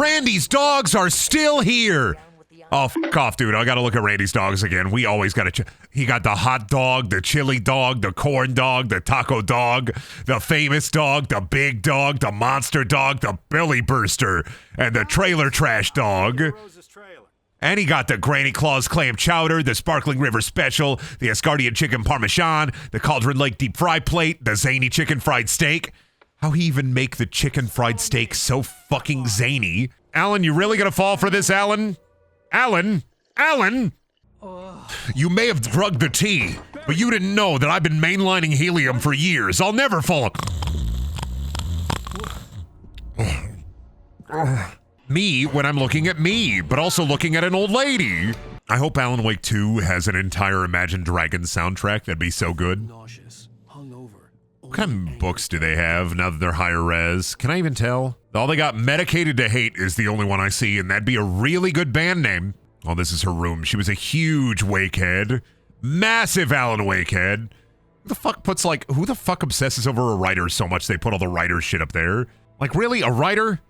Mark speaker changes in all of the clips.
Speaker 1: Randy's dogs are still here. Oh, f off, dude. I gotta look at Randy's dogs again. We always gotta he got the hot dog, the chili dog, the corn dog, the taco dog, the famous dog, the big dog, the monster dog, the belly burster, and the trailer trash dog. And he got the Granny Claus clam chowder, the Sparkling River special, the Asgardian chicken parmesan, the Cauldron Lake deep fry plate, the zany chicken fried steak. How he even make the chicken fried steak so fucking zany? Alan, you really gonna fall for this, Alan? Alan? You may have drugged the tea, but you didn't know that I've been mainlining helium for years. I'll never fall. Me when I'm looking at me, but also looking at an old lady. I hope Alan Wake 2 has an entire Imagine Dragons soundtrack. That'd be so good. What kind of books do they have now that they're higher res? Can I even tell? All they got, Medicated to Hate, is the only one I see, and that'd be a really good band name. Oh, this is her room. She was a huge Wakehead. Massive Alan Wakehead. Who the fuck obsesses over a writer so much they put all the writer shit up there? Like, really? A writer?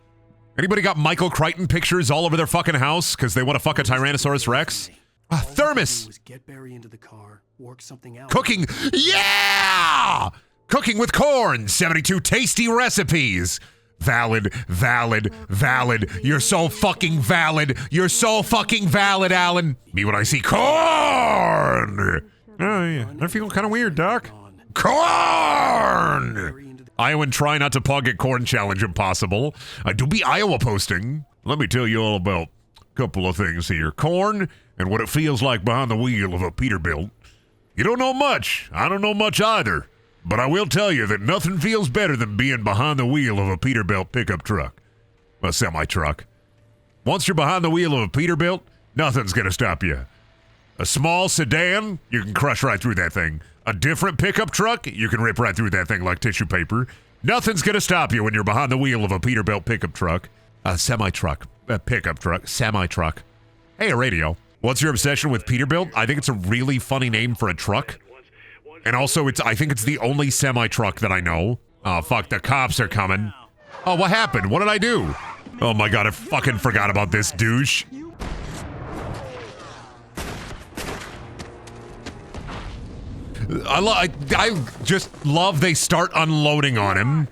Speaker 1: Anybody got Michael Crichton pictures all over their fucking house because they want to fuck a Tyrannosaurus Rex? A thermos! Cooking! Yeah! Cooking with corn! 72 tasty recipes! Valid. You're so fucking valid. You're so fucking valid, Alan. Me when I see corn! Oh, yeah. I feel kind of weird, Doc. Corn! Iowan try not to pug at corn challenge impossible. I do be Iowa posting. Let me tell you all about a couple of things here. Corn and what it feels like behind the wheel of a Peterbilt. You don't know much. I don't know much either. But I will tell you that nothing feels better than being behind the wheel of a Peterbilt pickup truck. A semi-truck. Once you're behind the wheel of a Peterbilt, nothing's gonna stop you. A small sedan, you can crush right through that thing. A different pickup truck, you can rip right through that thing like tissue paper. Nothing's gonna stop you when you're behind the wheel of a Peterbilt pickup truck. A semi-truck. A pickup truck. Semi-truck. Hey, a radio. What's your obsession with Peterbilt? I think it's a really funny name for a truck. And also, I think it's the only semi-truck that I know. Oh, fuck, the cops are coming. Oh, what happened? What did I do? Oh my god, I fucking forgot about this douche. I just love they start unloading on him.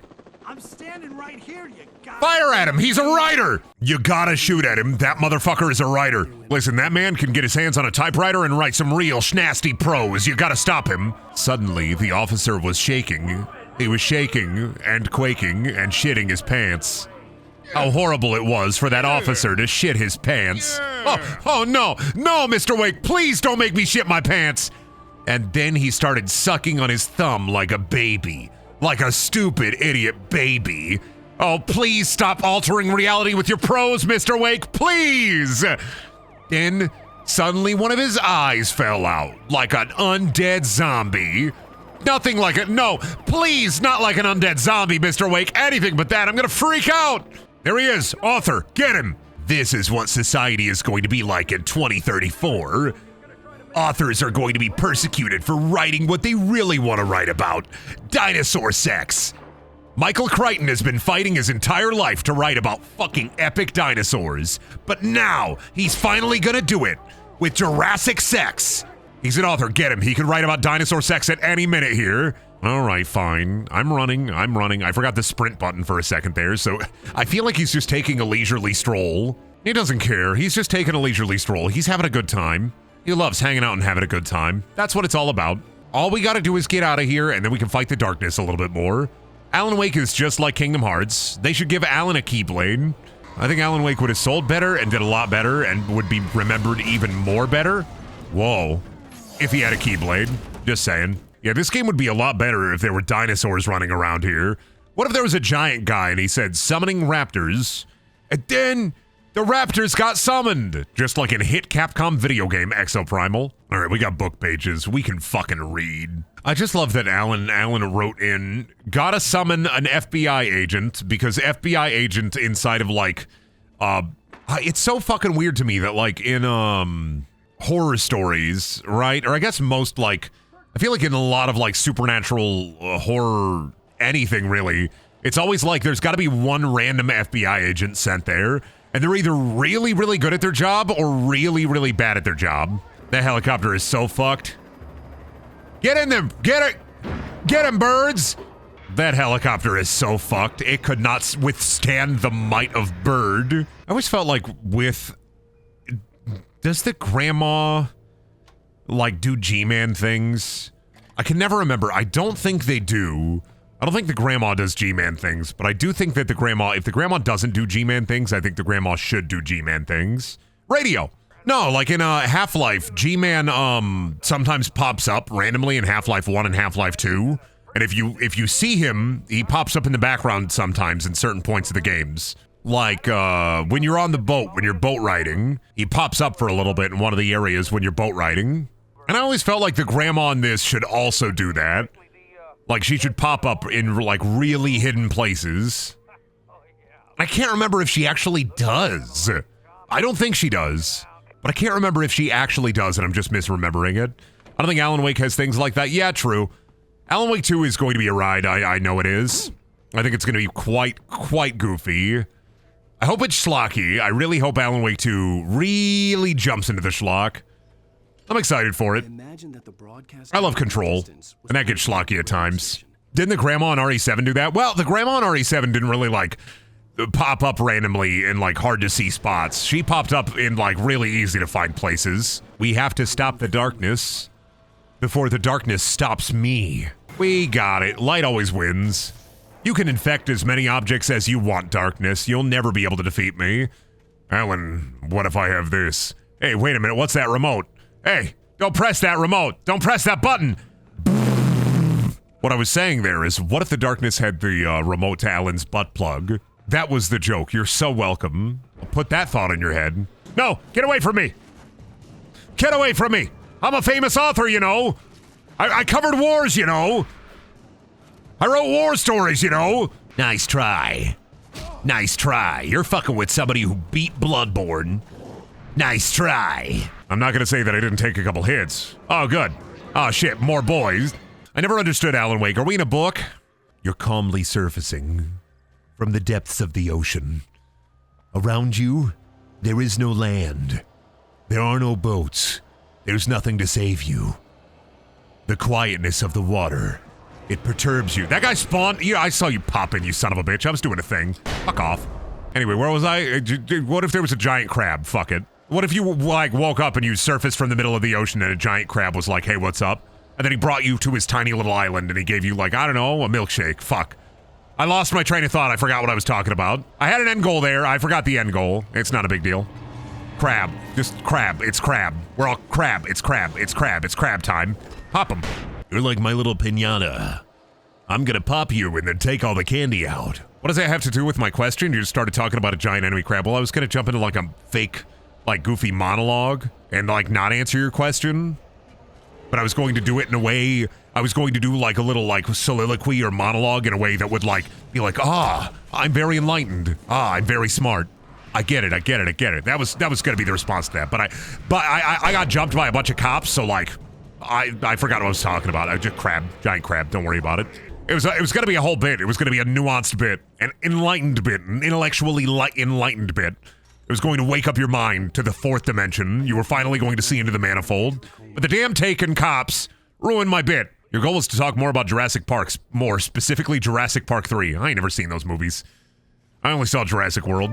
Speaker 2: I'm standing right here, you guys.
Speaker 1: Fire at him! He's a writer! You gotta shoot at him. That motherfucker is a writer. Listen, that man can get his hands on a typewriter and write some real schnasty prose. You gotta stop him. Suddenly, the officer was shaking. He was shaking and quaking and shitting his pants. How horrible it was for that officer to shit his pants. Oh no, Mr. Wake, please don't make me shit my pants. And then he started sucking on his thumb like a baby. Like a stupid idiot baby. Oh, please stop altering reality with your prose, Mr. Wake, please! Then, suddenly one of his eyes fell out, like an undead zombie. Nothing like it, no, please, not like an undead zombie, Mr. Wake, anything but that, I'm gonna freak out! There he is, author, get him! This is what society is going to be like in 2034. Authors are going to be persecuted for writing what they really want to write about. Dinosaur sex. Michael Crichton has been fighting his entire life to write about fucking epic dinosaurs. But now, he's finally gonna do it. With Jurassic sex. He's an author, get him. He can write about dinosaur sex at any minute here. Alright, fine. I'm running. I forgot the sprint button for a second there, so I feel like he's just taking a leisurely stroll. He doesn't care. He's just taking a leisurely stroll. He's having a good time. He loves hanging out and having a good time. That's what it's all about. All we gotta do is get out of here, and then we can fight the darkness a little bit more. Alan Wake is just like Kingdom Hearts. They should give Alan a Keyblade. I think Alan Wake would have sold better and did a lot better and would be remembered even more better. Whoa. If he had a Keyblade. Just saying. Yeah, this game would be a lot better if there were dinosaurs running around here. What if there was a giant guy and he said, summoning raptors, and then the raptors got summoned, just like in hit Capcom video game Exoprimal. All right, we got book pages. We can fucking read. I just love that Alan wrote in, gotta summon an FBI agent, because FBI agent inside of like, it's so fucking weird to me that like in horror stories, right? Or I guess most like, I feel like in a lot of like supernatural horror, anything really, it's always like there's gotta be one random FBI agent sent there. And they're either really, really good at their job or really, really bad at their job. That helicopter is so fucked. Get in them! Get it! Get him, birds! That helicopter is so fucked. It could not withstand the might of bird. I always felt like with... Does the grandma, like, do G-Man things? I can never remember. I don't think they do. I don't think the grandma does G-Man things, but I do think that the grandma, if the grandma doesn't do G-Man things, I think the grandma should do G-Man things. Radio. No, like in Half-Life, G-Man sometimes pops up randomly in Half-Life 1 and Half-Life 2. And if you see him, he pops up in the background sometimes in certain points of the games. Like when you're on the boat, when you're boat riding, he pops up for a little bit in one of the areas when you're boat riding. And I always felt like the grandma in this should also do that. Like she should pop up in like really hidden places. I can't remember if she actually does. I don't think she does. But I can't remember if she actually does, and I'm just misremembering it. I don't think Alan Wake has things like that. Yeah, true. Alan Wake 2 is going to be a ride. I know it is. I think it's going to be quite goofy. I hope it's schlocky. I really hope Alan Wake 2 really jumps into the schlock. I'm excited for it. I love Control, and that gets schlocky at times. Didn't the grandma in RE7 do that? Well, the grandma in RE7 didn't really, like, pop up randomly in, like, hard-to-see spots. She popped up in, like, really easy-to-find places. We have to stop the darkness before the darkness stops me. We got it. Light always wins. You can infect as many objects as you want, darkness. You'll never be able to defeat me. Alan, what if I have this? Hey, wait a minute. What's that remote? Hey, don't press that remote. Don't press that button. What I was saying there is, what if the darkness had the remote to Alan's butt plug? That was the joke. You're so welcome. I'll put that thought in your head. No, get away from me. Get away from me. I'm a famous author, you know. I covered wars, you know. I wrote war stories, you know. Nice try. Nice try. You're fucking with somebody who beat Bloodborne. Nice try. I'm not gonna say that I didn't take a couple hits. Oh, good. Oh, shit, more boys. I never understood Alan Wake. Are we in a book? You're calmly surfacing from the depths of the ocean. Around you, there is no land. There are no boats. There's nothing to save you. The quietness of the water, it perturbs you. That guy spawned. Yeah, I saw you pop in, you son of a bitch. I was doing a thing. Fuck off. Anyway, where was I? What if there was a giant crab? Fuck it. What if you, like, woke up and you surfaced from the middle of the ocean and a giant crab was like, hey, what's up? And then he brought you to his tiny little island and he gave you, like, I don't know, a milkshake. Fuck. I lost my train of thought. I forgot what I was talking about. I had an end goal there. I forgot the end goal. It's not a big deal. Crab. Just crab. It's crab. We're all crab. It's crab. It's crab. It's crab time. Pop him. You're like my little piñata. I'm gonna pop you and then take all the candy out. What does that have to do with my question? You just started talking about a giant enemy crab. Well, I was gonna jump into like a fake, like goofy monologue and like not answer your question. But I was going to do it in a way, I was going to do like a little like soliloquy or monologue in a way that would like, be like, I'm very enlightened. I'm very smart. I get it, I get it, I get it. That was gonna be the response to that. But I got jumped by a bunch of cops, so like, I forgot what I was talking about. I just giant crab, don't worry about it. It was gonna be a whole bit. It was gonna be a nuanced bit, an enlightened bit, an intellectually enlightened bit. It was going to wake up your mind to the fourth dimension. You were finally going to see into the manifold. But the damn taken cops ruined my bit. Your goal was to talk more about Jurassic Parks, more specifically Jurassic Park 3. I ain't never seen those movies. I only saw Jurassic World.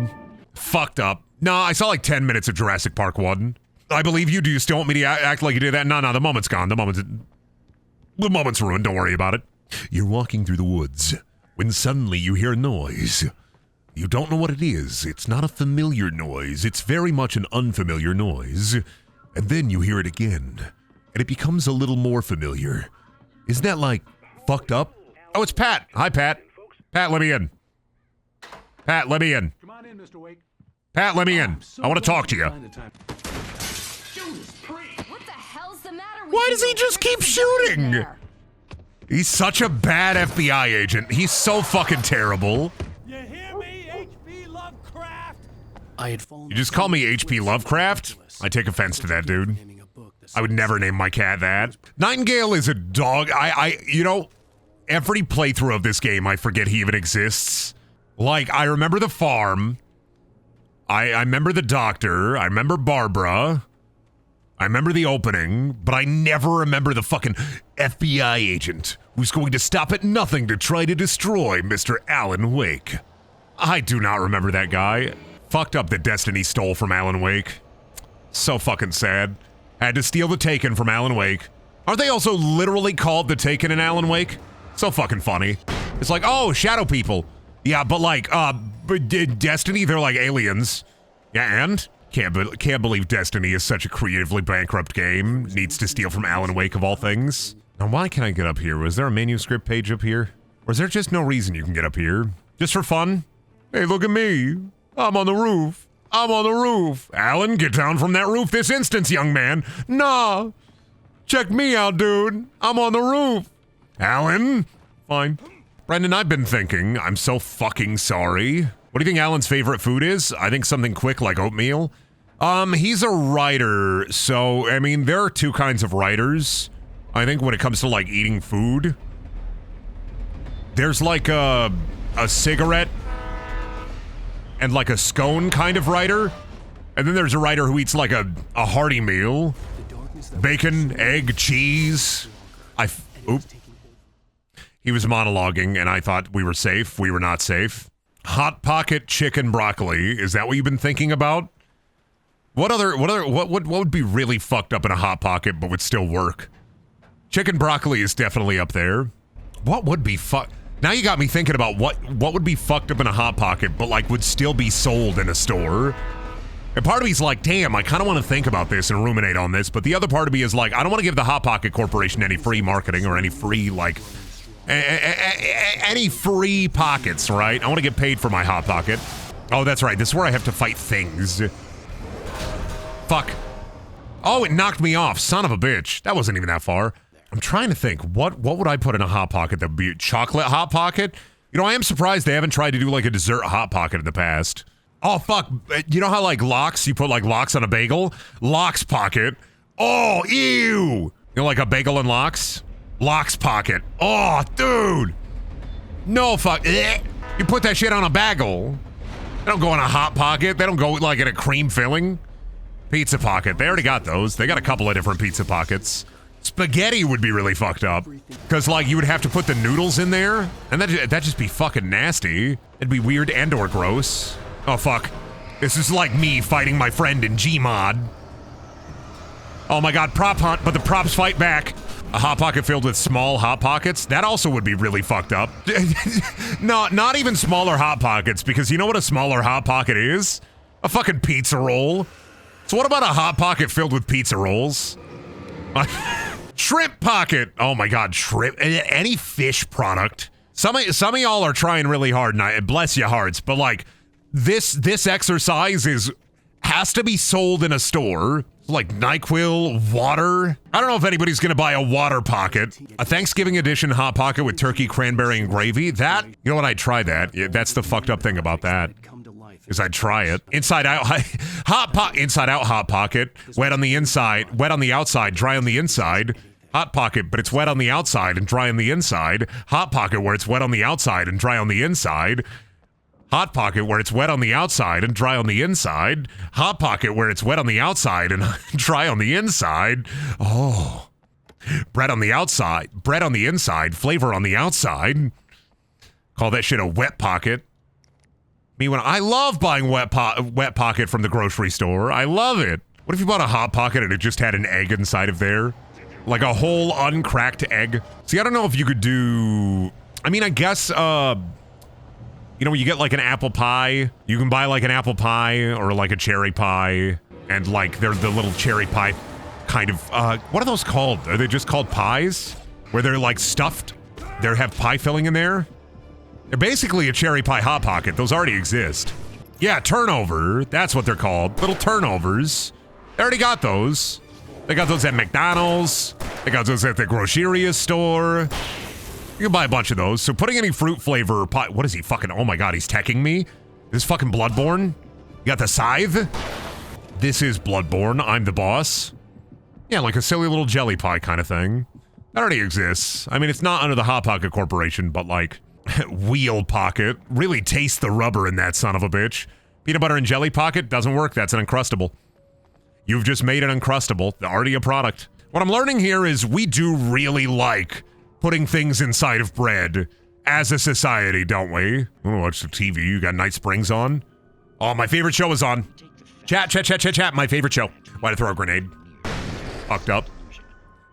Speaker 1: Fucked up. No, I saw like 10 minutes of Jurassic Park 1. I believe you. Do you still want me to act like you did that? No, the moment's gone. The moment's ruined. Don't worry about it. You're walking through the woods when suddenly you hear a noise. You don't know what it is. It's not a familiar noise. It's very much an unfamiliar noise. And then you hear it again, and it becomes a little more familiar. Isn't that like fucked up? Oh, it's Pat. Hi, Pat. Pat, let me in. Pat, let me in.
Speaker 2: Come on in, Mr. Wake.
Speaker 1: Pat, let me in. I want to talk to you.
Speaker 3: What the hell's the matter with
Speaker 1: Why
Speaker 3: you?
Speaker 1: does he just keep shooting? He's such a bad FBI agent. He's so fucking terrible.
Speaker 2: You hear me, H.P. Lovecraft?
Speaker 1: You just call me H.P. Lovecraft? I take offense to that, dude. I would never name my cat that. Nightingale is a dog. You know, every playthrough of this game, I forget he even exists. Like, I remember the farm. I remember the doctor. I remember Barbara. I remember the opening, but I never remember the fucking FBI agent who's going to stop at nothing to try to destroy Mr. Alan Wake. I do not remember that guy. Fucked up that Destiny stole from Alan Wake. So fucking sad. Had to steal the Taken from Alan Wake. Aren't they also literally called the Taken in Alan Wake? So fucking funny. It's like, oh, shadow people. Yeah, but like, Destiny, they're like aliens. Yeah, and? Can't believe Destiny is such a creatively bankrupt game. Needs to steal from Alan Wake of all things. Now, why can I get up here? Was there a manuscript page up here? Or is there just no reason you can get up here? Just for fun? Hey, look at me. I'm on the roof. I'm on the roof. Alan, get down from that roof this instant, young man. Nah. Check me out, dude. I'm on the roof. Alan? Fine. Brendan, I've been thinking. I'm so fucking sorry. What do you think Alan's favorite food is? I think something quick like oatmeal. He's a writer, so, I mean, there are two kinds of writers. I think when it comes to, like, eating food. There's, like, a cigarette and, like, a scone kind of writer. And then there's a writer who eats, like, a hearty meal. Bacon, egg, cheese. Oop. He was monologuing, and I thought we were safe. We were not safe. Hot Pocket chicken broccoli. Is that what you've been thinking about? What would be really fucked up in a Hot Pocket but would still work? Chicken broccoli is definitely up there. What would be Now you got me thinking about what would be fucked up in a Hot Pocket but like would still be sold in a store. And part of me's like, damn, I kind of want to think about this and ruminate on this, but the other part of me is like, I don't want to give the Hot Pocket Corporation any free marketing or any free, like, any free pockets, right? I want to get paid for my Hot Pocket. Oh, that's right. This is where I have to fight things. Fuck. Oh, it knocked me off. Son of a bitch. That wasn't even that far. I'm trying to think. What would I put in a Hot Pocket that would be a chocolate Hot Pocket? You know, I am surprised they haven't tried to do like a dessert Hot Pocket in the past. Oh, fuck. You know how like lox, you put like lox on a bagel? Lox Pocket. Oh, ew. You know, like a bagel and lox? Lox Pocket. Oh, dude. No, fuck. You put that shit on a bagel. They don't go in a Hot Pocket. They don't go like in a cream filling. Pizza Pocket. They already got those. They got a couple of different pizza pockets. Spaghetti would be really fucked up. Because, like, you would have to put the noodles in there. And that'd just be fucking nasty. It'd be weird and or gross. Oh, fuck. This is like me fighting my friend in Gmod. Oh my god, prop hunt, but the props fight back. A Hot Pocket filled with small Hot Pockets? That also would be really fucked up. No, not even smaller Hot Pockets, because you know what a smaller Hot Pocket is? A fucking pizza roll. So what about a Hot Pocket filled with pizza rolls? Shrimp Pocket. Oh my god, shrimp. Any fish product. Some of y'all are trying really hard, and I bless your hearts, but like, this exercise has to be sold in a store. Like NyQuil, water. I don't know if anybody's gonna buy a water pocket. A Thanksgiving edition Hot Pocket with turkey, cranberry, and gravy. That, you know what, I'd try that. Yeah, that's the fucked up thing about that. Is I'd try it. Inside out, inside out Hot Pocket. Wet on the inside, wet on the outside, dry on the inside. Hot Pocket, but it's wet on the outside and dry on the inside. Hot Pocket where it's wet on the outside and dry on the inside. Hot Pocket where it's wet on the outside and dry on the inside. Hot Pocket where it's wet on the outside and dry on the inside. Oh. Bread on the outside, bread on the inside, flavor on the outside. Call that shit a wet pocket. I love buying wet pocket from the grocery store. I love it. What if you bought a Hot Pocket and it just had an egg inside of there? Like a whole uncracked egg? See, I don't know if you could do... I mean, I guess, you know, when you get like an apple pie, you can buy like an apple pie or like a cherry pie, and like they're the little cherry pie kind of, what are those called? Are they just called pies? Where they're like stuffed? They have pie filling in there? They're basically a cherry pie Hot Pocket. Those already exist. Yeah, turnover. That's what they're called. Little turnovers. They already got those. They got those at McDonald's. They got those at the groceria store. You can buy a bunch of those. So putting any fruit flavor pie... What is he fucking... Oh my god, he's teching me? This is fucking Bloodborne? You got the scythe? This is Bloodborne. I'm the boss. Yeah, like a silly little jelly pie kind of thing. That already exists. I mean, it's not under the Hot Pocket Corporation, but like... Wheel Pocket. Really taste the rubber in that son of a bitch. Peanut butter and jelly pocket doesn't work. That's an Uncrustable. You've just made an Uncrustable. Already a product. What I'm learning here is we do really like putting things inside of bread as a society, don't we? Oh, watch the TV. You got Night Springs on. Oh, my favorite show is on. Chat. My favorite show. Why'd I throw a grenade? Fucked up.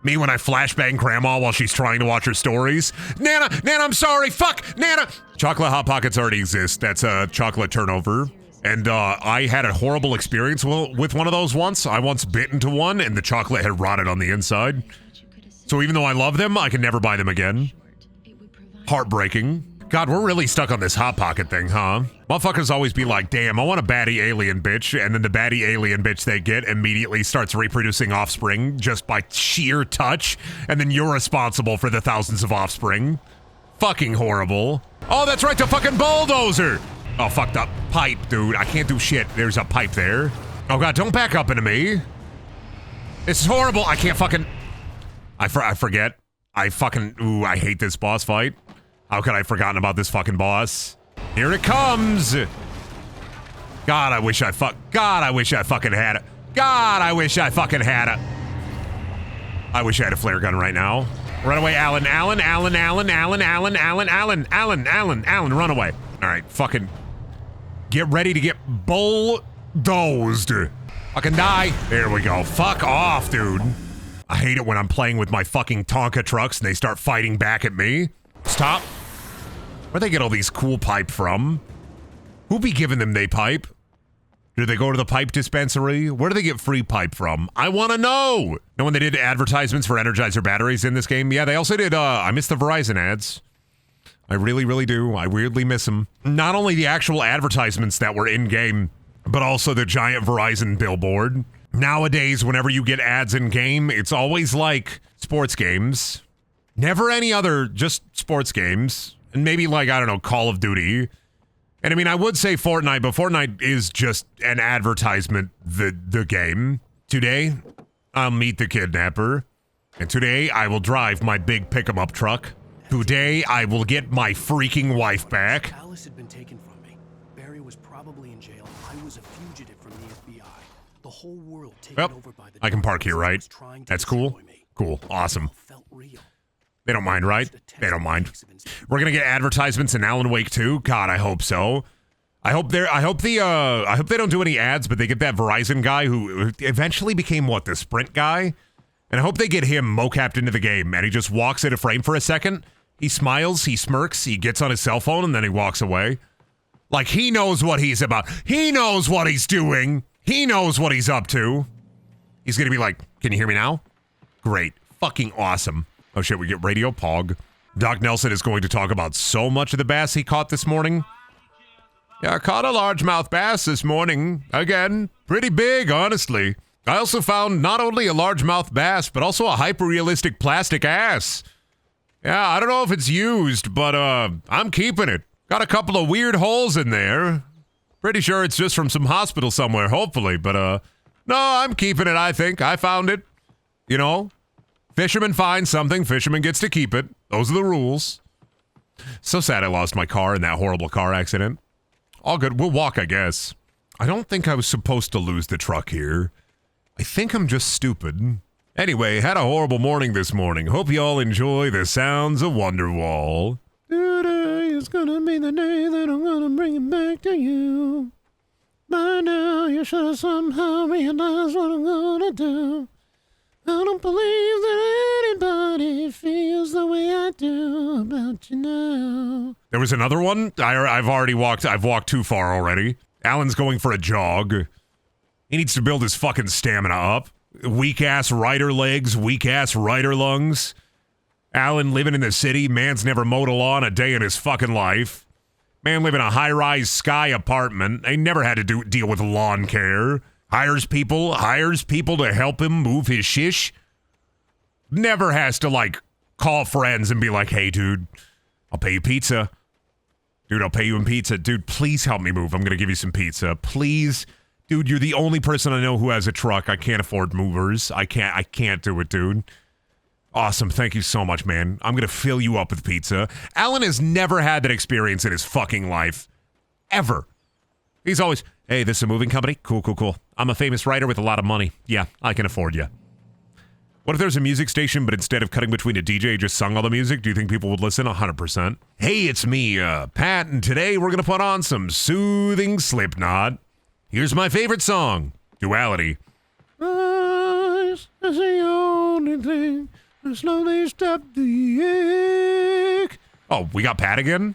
Speaker 1: Me when I flashbang grandma while she's trying to watch her stories. Nana, I'm sorry. Fuck, Nana. Chocolate Hot Pockets already exist. That's a chocolate turnover. And I had a horrible experience with one of those once. I once bit into one and the chocolate had rotted on the inside. So even though I love them, I can never buy them again. Heartbreaking. God, we're really stuck on this Hot Pocket thing, huh? Motherfuckers always be like, damn, I want a baddie alien bitch, and then the baddie alien bitch they get immediately starts reproducing offspring just by sheer touch, and then you're responsible for the thousands of offspring. Fucking horrible. Oh, that's right, the fucking bulldozer! Oh, fucked up. Pipe, dude. I can't do shit. There's a pipe there. Oh god, don't back up into me. This is horrible. I can't fucking... I forget. I fucking... Ooh, I hate this boss fight. How could I have forgotten about this fucking boss? Here it comes! God, I wish I fucking had it. God, I wish I fucking had it. I wish I had a flare gun right now. Run away, Alan, run away. Alright, fucking... Get ready to get bulldozed. Fucking die. There we go. Fuck off, dude. I hate it when I'm playing with my fucking Tonka trucks and they start fighting back at me. Stop. Where'd they get all these cool pipe from? Who be giving them they pipe? Do they go to the pipe dispensary? Where do they get free pipe from? I want to know. Know when they did advertisements for Energizer batteries in this game? Yeah, they also did, I miss the Verizon ads. I really, really do. I weirdly miss them. Not only the actual advertisements that were in-game, but also the giant Verizon billboard. Nowadays, whenever you get ads in-game, it's always like sports games. Never any other, just sports games. And maybe like, I don't know, Call of Duty. And I mean, I would say Fortnite, but Fortnite is just an advertisement, the game. Today, I'll meet the kidnapper. And today, I will drive my big pick-em-up truck. Today, I will get my freaking wife back.
Speaker 4: Alice had been taken from me. Barry was probably in jail. I was a fugitive from the FBI. The whole world taken over by the...
Speaker 1: I can park here, right? That's cool. Cool. Awesome. They don't mind, right? They don't mind. We're gonna get advertisements in Alan Wake 2. God, I hope so. I hope they don't do any ads, but they get that Verizon guy who eventually became what, the Sprint guy? And I hope they get him mocapped into the game and he just walks in a frame for a second. He smiles, he smirks, he gets on his cell phone, and then he walks away. Like, he knows what he's about. He knows what he's doing. He knows what he's up to. He's gonna be like, can you hear me now? Great. Fucking awesome. Oh shit, we get Radio Pog. Doc Nelson is going to talk about so much of the bass he caught this morning. Yeah, I caught a largemouth bass this morning. Again, pretty big, honestly. I also found not only a largemouth bass, but also a hyper-realistic plastic ass. Yeah, I don't know if it's used, but I'm keeping it. Got a couple of weird holes in there. Pretty sure it's just from some hospital somewhere, hopefully, but no, I'm keeping it, I think. I found it. You know, fisherman finds something, fisherman gets to keep it. Those are the rules. So sad I lost my car in that horrible car accident. All good, we'll walk, I guess. I don't think I was supposed to lose the truck here. I think I'm just stupid. Anyway, had a horrible morning this morning. Hope you all enjoy the sounds of Wonderwall. Today is gonna be the day that I'm gonna bring it back to you. By now, you should have somehow realized what I'm gonna do. I don't believe that anybody feels the way I do about you now. There was another one? I've walked too far already. Alan's going for a jog. He needs to build his fucking stamina up. Weak-ass rider legs, weak-ass rider lungs. Alan living in the city, man's never mowed a lawn a day in his fucking life. Man living in a high-rise sky apartment. They never had to deal with lawn care. Hires people to help him move his shish. Never has to, like, call friends and be like, hey, dude, I'll pay you pizza. Dude, I'll pay you in pizza. Dude, please help me move. I'm gonna give you some pizza. Please. Dude, you're the only person I know who has a truck. I can't afford movers. I can't do it, dude. Awesome. Thank you so much, man. I'm gonna fill you up with pizza. Alan has never had that experience in his fucking life. Ever. He's always, hey, this is a moving company? Cool, cool, cool. I'm a famous writer with a lot of money. Yeah, I can afford you. What if there's a music station, but instead of cutting between a DJ, just sung all the music? Do you think people would listen? 100%. Hey, it's me, Pat, and today we're going to put on some soothing Slipknot. Here's my favorite song, Duality. That's the only thing that slowly stop the ache. Oh, we got Pat again?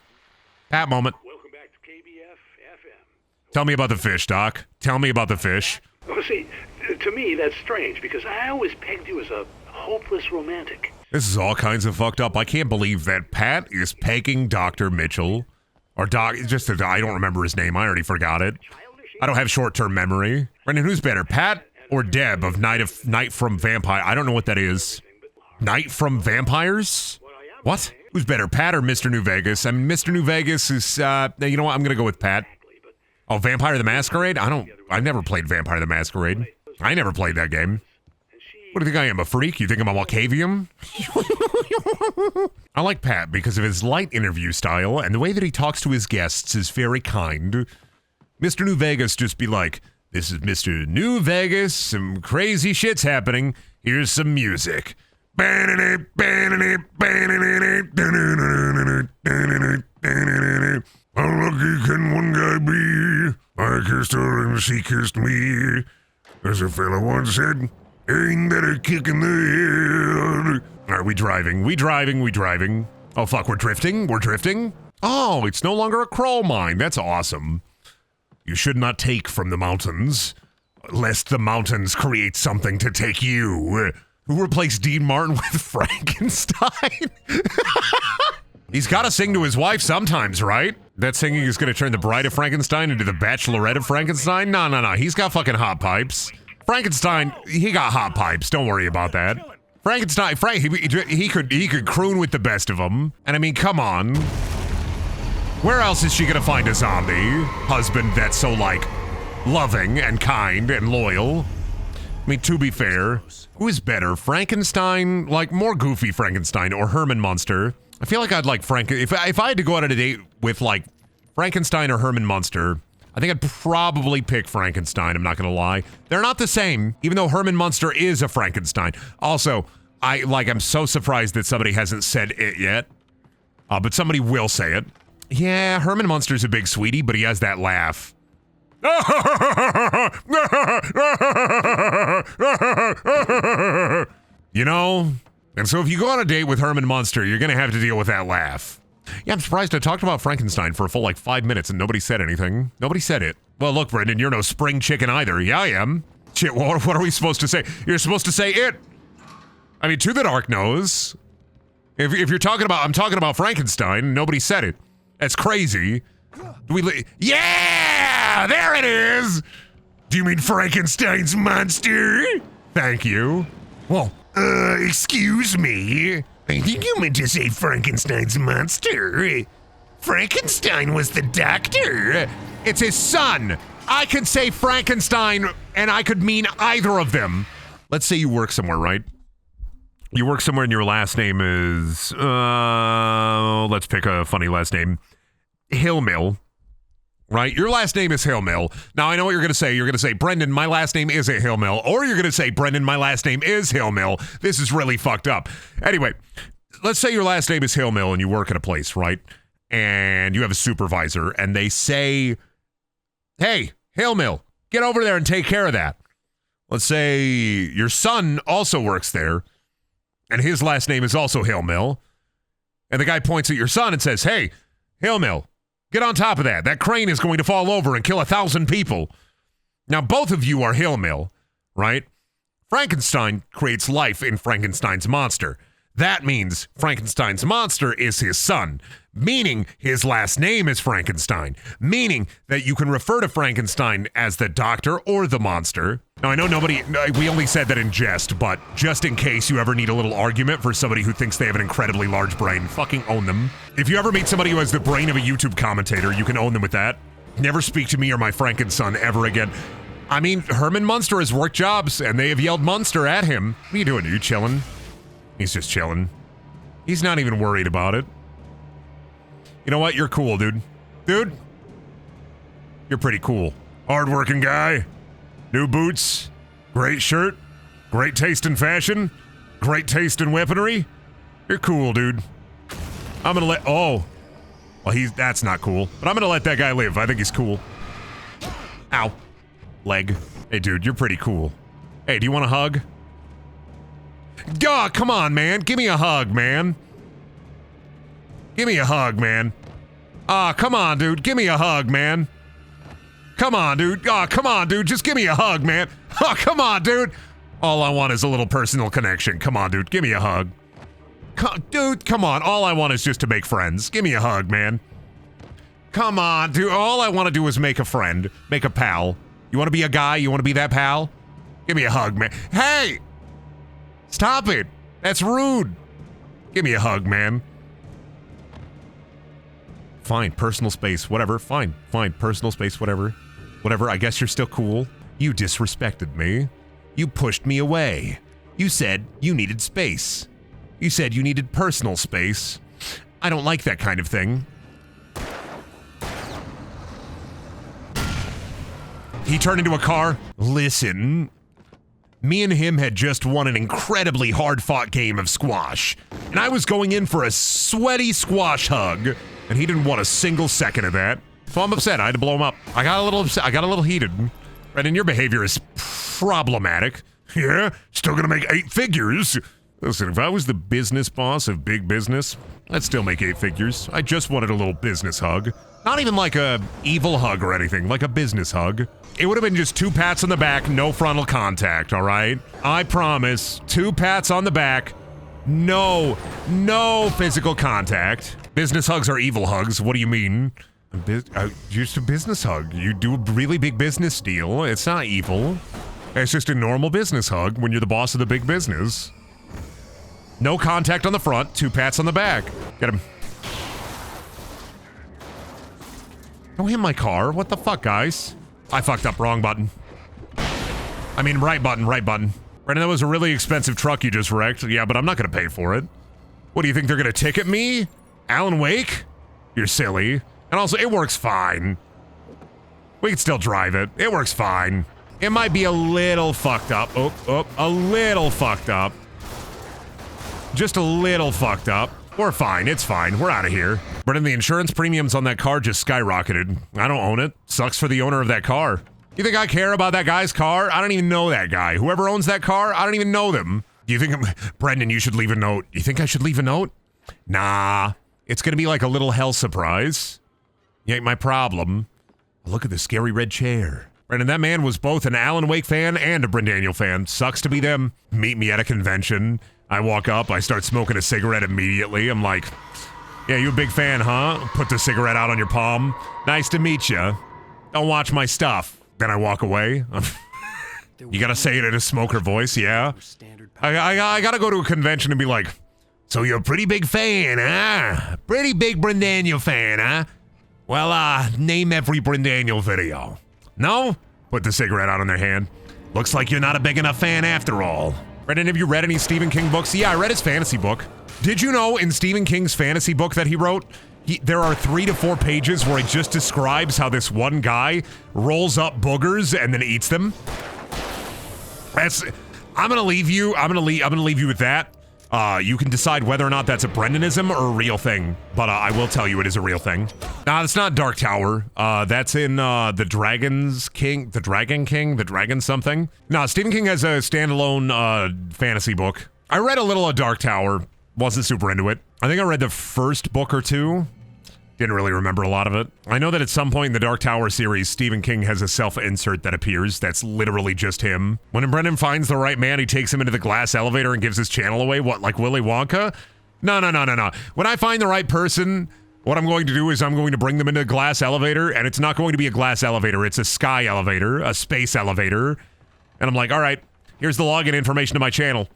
Speaker 1: Pat moment.
Speaker 5: Welcome back to KBF FM.
Speaker 1: Tell me about the fish, Doc. Tell me about the fish.
Speaker 5: Well, see, to me, that's strange, because I always pegged you as a hopeless romantic.
Speaker 1: This is all kinds of fucked up. I can't believe that Pat is pegging Dr. Mitchell. Or Doc, just I don't remember his name. I already forgot it. I don't have short-term memory. Brendan, who's better, Pat or Deb of Night from Vampire? I don't know what that is. Night from Vampires? What? Who's better, Pat or Mr. New Vegas? I mean, Mr. New Vegas is, you know what? I'm gonna go with Pat. Oh, Vampire the Masquerade? I've never played Vampire the Masquerade. I never played that game. What do you think I am, a freak? You think I'm a Walkavium? I like Pat because of his light interview style, and the way that he talks to his guests is very kind. Mr. New Vegas just be like, this is Mr. New Vegas, some crazy shit's happening, here's some music. How lucky can one guy be? I kissed her and she kissed me. As a fella once said, ain't that a kick in the head? Are we driving? We driving. Oh fuck, we're drifting? Oh, it's no longer a coal mine. That's awesome. You should not take from the mountains, lest the mountains create something to take you. Who replaced Dean Martin with Frankenstein? He's got to sing to his wife sometimes, right? That singing is going to turn the Bride of Frankenstein into the Bachelorette of Frankenstein? No. He's got fucking hot pipes. Frankenstein, he got hot pipes. Don't worry about that. Frankenstein, he could croon with the best of them. And I mean, come on. Where else is she going to find a zombie husband that's so, like, loving and kind and loyal? I mean, to be fair, who is better, Frankenstein, like more goofy Frankenstein, or Herman Munster? I feel like I'd like if I had to go out on a date with like Frankenstein or Herman Munster, I think I'd probably pick Frankenstein, I'm not gonna lie. They're not the same, even though Herman Munster is a Frankenstein. Also, I'm so surprised that somebody hasn't said it yet, but somebody will say it. Yeah, Herman Munster's a big sweetie, but he has that laugh. You know? And so if you go on a date with Herman Munster, you're gonna have to deal with that laugh. Yeah, I'm surprised I talked about Frankenstein for a full, 5 minutes and nobody said anything. Nobody said it. Well, look, Brendan, you're no spring chicken either. Yeah, I am. Shit, what are we supposed to say? You're supposed to say it. I mean, to the dark knows. If you're talking about, I'm talking about Frankenstein, nobody said it. That's crazy. Yeah! There it is! Do you mean Frankenstein's monster? Thank you. Well, excuse me. I think you meant to say Frankenstein's monster. Frankenstein was the doctor. It's his son. I could say Frankenstein, and I could mean either of them. Let's say you work somewhere, right? You work somewhere and your last name is, let's pick a funny last name. Hillmill. Right? Your last name is Hillmill. Now, I know what you're going to say. You're going to say, Brendan, my last name isn't Hillmill. Or you're going to say, Brendan, my last name is Hillmill. This is really fucked up. Anyway, let's say your last name is Hillmill and you work at a place, right? And you have a supervisor and they say, hey, Hillmill, get over there and take care of that. Let's say your son also works there and his last name is also Hillmill. And the guy points at your son and says, hey, Hillmill, get on top of that. That crane is going to fall over and kill 1,000 people. Now, both of you are Hillmill, right? Frankenstein creates life in Frankenstein's monster. That means Frankenstein's monster is his son, meaning his last name is Frankenstein, meaning that you can refer to Frankenstein as the doctor or the monster. Now, I know we only said that in jest, but just in case you ever need a little argument for somebody who thinks they have an incredibly large brain, fucking own them. If you ever meet somebody who has the brain of a YouTube commentator, you can own them with that. Never speak to me or my Frankenson ever again. I mean, Herman Munster has worked jobs, and they have yelled Munster at him. What are you doing? Are you chilling? He's just chilling. He's not even worried about it. You know what? You're cool, dude. Dude, You're pretty cool. Hard-working guy. New boots. Great shirt. Great taste in fashion. Great taste in weaponry. You're cool, dude. I'm gonna let... Oh. Well, that's not cool. But I'm gonna let that guy live. I think he's cool. Ow. Leg. Hey, dude, you're pretty cool. Hey, do you want a hug? Duh, come on, man. Give me a hug, man. Give me a hug, man. Come on, dude. Give me a hug, man. Come on, dude. Come on, dude. Just give me a hug, man. Come on, dude. All I want is a little personal connection. Come on, dude. Give me a hug. Dude, come on. All I want is just to make friends. Give me a hug, man. Come on, dude. All I want to do is make a friend. Make a pal. You want to be a guy? You want to be that pal? Give me a hug, man. Hey! Stop it. That's rude. Give me a hug, man. Fine, personal space, whatever. Fine, personal space, whatever. Whatever, I guess you're still cool. You disrespected me. You pushed me away. You said you needed space. You said you needed personal space. I don't like that kind of thing. He turned into a car. Listen, me and him had just won an incredibly hard-fought game of squash, and I was going in for a sweaty squash hug, and he didn't want a single second of that. So I'm upset. I had to blow him up. I got a little upset. I got a little heated. Brendan, your behavior is problematic. Yeah, still gonna make 8 figures. Listen, if I was the business boss of big business, I'd still make 8 figures. I just wanted a little business hug. Not even like a evil hug or anything, like a business hug. It would have been just 2 pats on the back, no frontal contact, all right? I promise, 2 pats on the back, no physical contact. Business hugs are evil hugs, what do you mean? Just a business hug. You do a really big business deal, it's not evil. It's just a normal business hug when you're the boss of the big business. No contact on the front, 2 pats on the back. Get him. Don't hit my car. What the fuck, guys? I fucked up. Wrong button. I mean, right button, right button. Brendan, that was a really expensive truck you just wrecked. Yeah, but I'm not gonna pay for it. What, do you think they're gonna ticket me? Alan Wake? You're silly. And also, it works fine. We can still drive it. It works fine. It might be a little fucked up. A little fucked up. Just a little fucked up. We're fine. It's fine. We're out of here. Brendan, the insurance premiums on that car just skyrocketed. I don't own it. Sucks for the owner of that car. You think I care about that guy's car? I don't even know that guy. Whoever owns that car, I don't even know them. Do you think Brendan, you should leave a note? You think I should leave a note? Nah. It's gonna be like a little hell surprise. You ain't my problem. Look at the scary red chair. Brendan, that man was both an Alan Wake fan and a Brendaniel fan. Sucks to be them. Meet me at a convention. I walk up, I start smoking a cigarette immediately. I'm like, yeah, you a big fan, huh? Put the cigarette out on your palm. Nice to meet you. Don't watch my stuff. Then I walk away. You gotta say it in a smoker voice, yeah? I gotta go to a convention and be like, so you're a pretty big fan, huh? Pretty big Brendaniel fan, huh? Well, name every Brendaniel video. No? Put the cigarette out on their hand. Looks like you're not a big enough fan after all. Brendan, have you read any Stephen King books? Yeah, I read his fantasy book. Did you know in Stephen King's fantasy book that he wrote, there are 3 to 4 pages where he just describes how this one guy rolls up boogers and then eats them? I'm gonna leave you with that. You can decide whether or not that's a Brendanism or a real thing, but I will tell you it is a real thing. Nah, it's not Dark Tower. That's in the Dragon something. Nah, Stephen King has a standalone fantasy book. I read a little of Dark Tower, wasn't super into it. I think I read the first book or 2. Didn't really remember a lot of it. I know that at some point in the Dark Tower series, Stephen King has a self-insert that appears that's literally just him. When Brendan finds the right man, he takes him into the glass elevator and gives his channel away. What, like Willy Wonka? No. When I find the right person, what I'm going to do is I'm going to bring them into a glass elevator, and it's not going to be a glass elevator. It's a sky elevator, a space elevator. And I'm like, all right, here's the login information to my channel.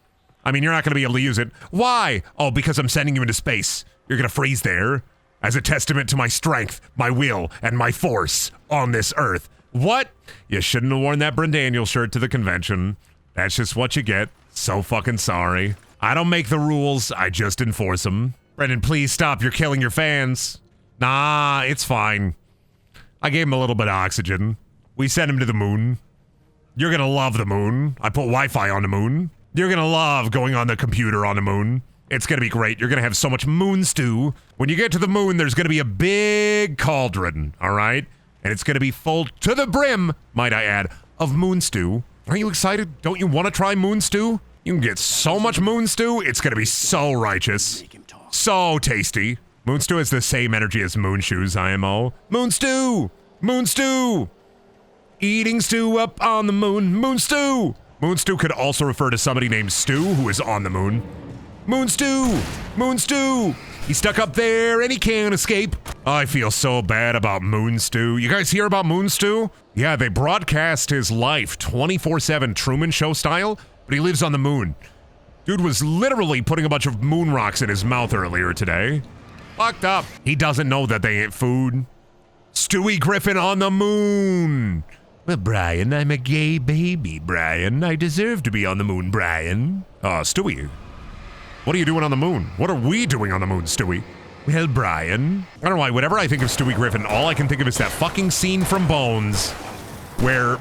Speaker 1: I mean, you're not going to be able to use it. Why? Oh, because I'm sending you into space. You're going to freeze there. As a testament to my strength, my will, and my force on this earth. What? You shouldn't have worn that Brendaniel shirt to the convention. That's just what you get. So fucking sorry. I don't make the rules, I just enforce them. Brendan, please stop. You're killing your fans. Nah, it's fine. I gave him a little bit of oxygen. We sent him to the moon. You're gonna love the moon. I put Wi-Fi on the moon. You're gonna love going on the computer on the moon. It's gonna be great. You're gonna have so much moon stew. When you get to the moon, there's gonna be a big cauldron, all right? And it's gonna be full to the brim, might I add, of moon stew. Are you excited? Don't you want to try moon stew? You can get so much moon stew, it's gonna be so righteous. So tasty. Moon stew has the same energy as moon shoes, IMO. Moon stew! Moon stew! Eating stew up on the moon. Moon stew! Moon stew could also refer to somebody named Stu who is on the moon. Moon stew! Moon stew! He's stuck up there and he can't escape. I feel so bad about Moon Stew. You guys hear about Moon Stew? Yeah, they broadcast his life 24/7 Truman Show style, but he lives on the moon. Dude was literally putting a bunch of moon rocks in his mouth earlier today. Fucked up. He doesn't know that they ain't food. Stewie Griffin on the moon. Well, Brian, I'm a gay baby, Brian. I deserve to be on the moon, Brian. Stewie, what are you doing on the moon? What are we doing on the moon, Stewie? Well, Brian, I don't know why, whenever I think of Stewie Griffin, all I can think of is that fucking scene from Bones where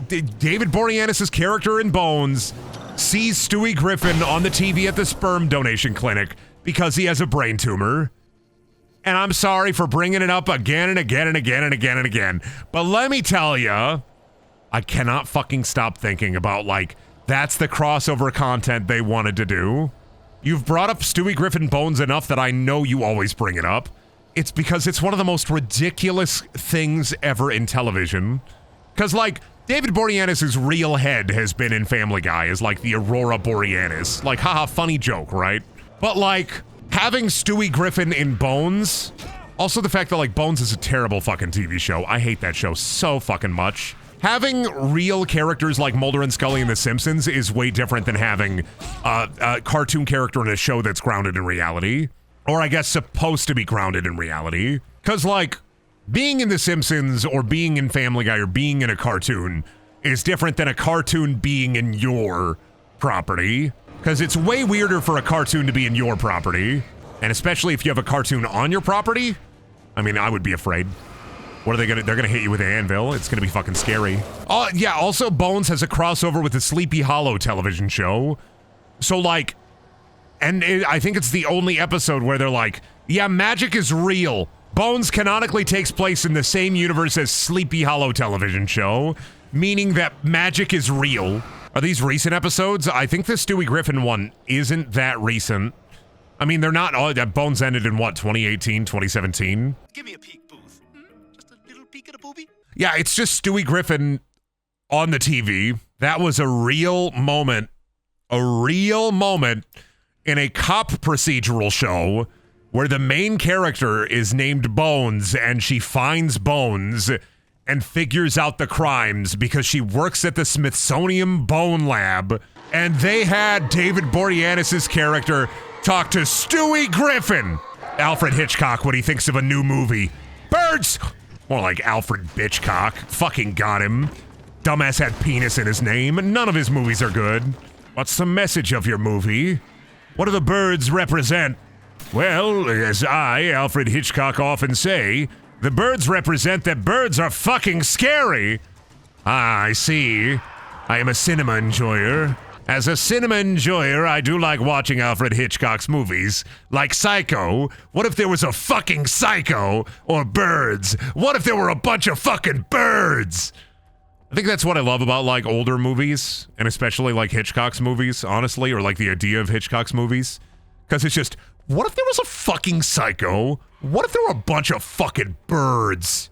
Speaker 1: David Boreanaz's character in Bones sees Stewie Griffin on the TV at the sperm donation clinic because he has a brain tumor. And I'm sorry for bringing it up again and again and again and again and again. But let me tell you, I cannot fucking stop thinking about, like, that's the crossover content they wanted to do. You've brought up Stewie Griffin Bones enough that I know you always bring it up. It's because it's one of the most ridiculous things ever in television. Because, like, David Boreanaz's real head has been in Family Guy as, like, the Aurora Boreanaz. Like, haha, funny joke, right? But, like, having Stewie Griffin in Bones, also the fact that, like, Bones is a terrible fucking TV show. I hate that show so fucking much. Having real characters like Mulder and Scully in The Simpsons is way different than having a cartoon character in a show that's grounded in reality. Or I guess supposed to be grounded in reality. Because, like, being in The Simpsons or being in Family Guy or being in a cartoon is different than a cartoon being in your property. Because it's way weirder for a cartoon to be in your property. And especially if you have a cartoon on your property. I mean, I would be afraid. What are they gonna? They're gonna hit you with an anvil. It's gonna be fucking scary. Oh, yeah, also Bones has a crossover with the Sleepy Hollow television show. So, like, and I think it's the only episode where they're like, yeah, magic is real. Bones canonically takes place in the same universe as Sleepy Hollow television show, meaning that magic is real. Are these recent episodes? I think the Stewie Griffin one isn't that recent. I mean, they're not all, Bones ended in what, 2018, 2017?
Speaker 4: Give me a peek, Booth. Just a little peek at a boobie?
Speaker 1: Yeah, it's just Stewie Griffin on the TV. That was a real moment in a cop procedural show where the main character is named Bones and she finds Bones and figures out the crimes because she works at the Smithsonian Bone Lab. And they had David Boreanaz's character talk to Stewie Griffin, Alfred Hitchcock, when he thinks of a new movie. Birds! More like Alfred Bitchcock. Fucking got him. Dumbass had penis in his name. None of his movies are good. What's the message of your movie? What do the birds represent? Well, as I, Alfred Hitchcock, often say, the birds represent that birds are fucking scary. Ah, I see. I am a cinema enjoyer. As a cinema enjoyer, I do like watching Alfred Hitchcock's movies. Like Psycho. What if there was a fucking Psycho? Or Birds. What if there were a bunch of fucking birds? I think that's what I love about, like, older movies, and especially, like, Hitchcock's movies, honestly, or, like, the idea of Hitchcock's movies. Because it's just, what if there was a fucking Psycho? What if there were a bunch of fucking birds?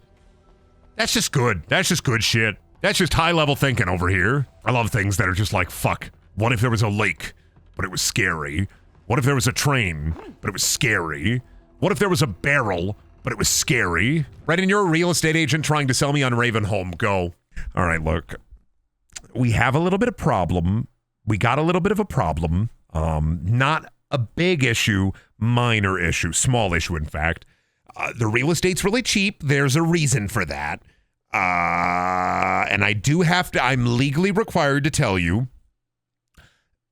Speaker 1: That's just good. That's just good shit. That's just high-level thinking over here. I love things that are just like, fuck. What if there was a lake, but it was scary? What if there was a train, but it was scary? What if there was a barrel, but it was scary? Brendon, you're a real estate agent trying to sell me on Ravenholm. Go. All right, look. We have a little bit of problem. We got a little bit of a problem. Not a big issue, minor issue, small issue, in fact. The real estate's really cheap. There's a reason for that. And I do have to, I'm legally required to tell you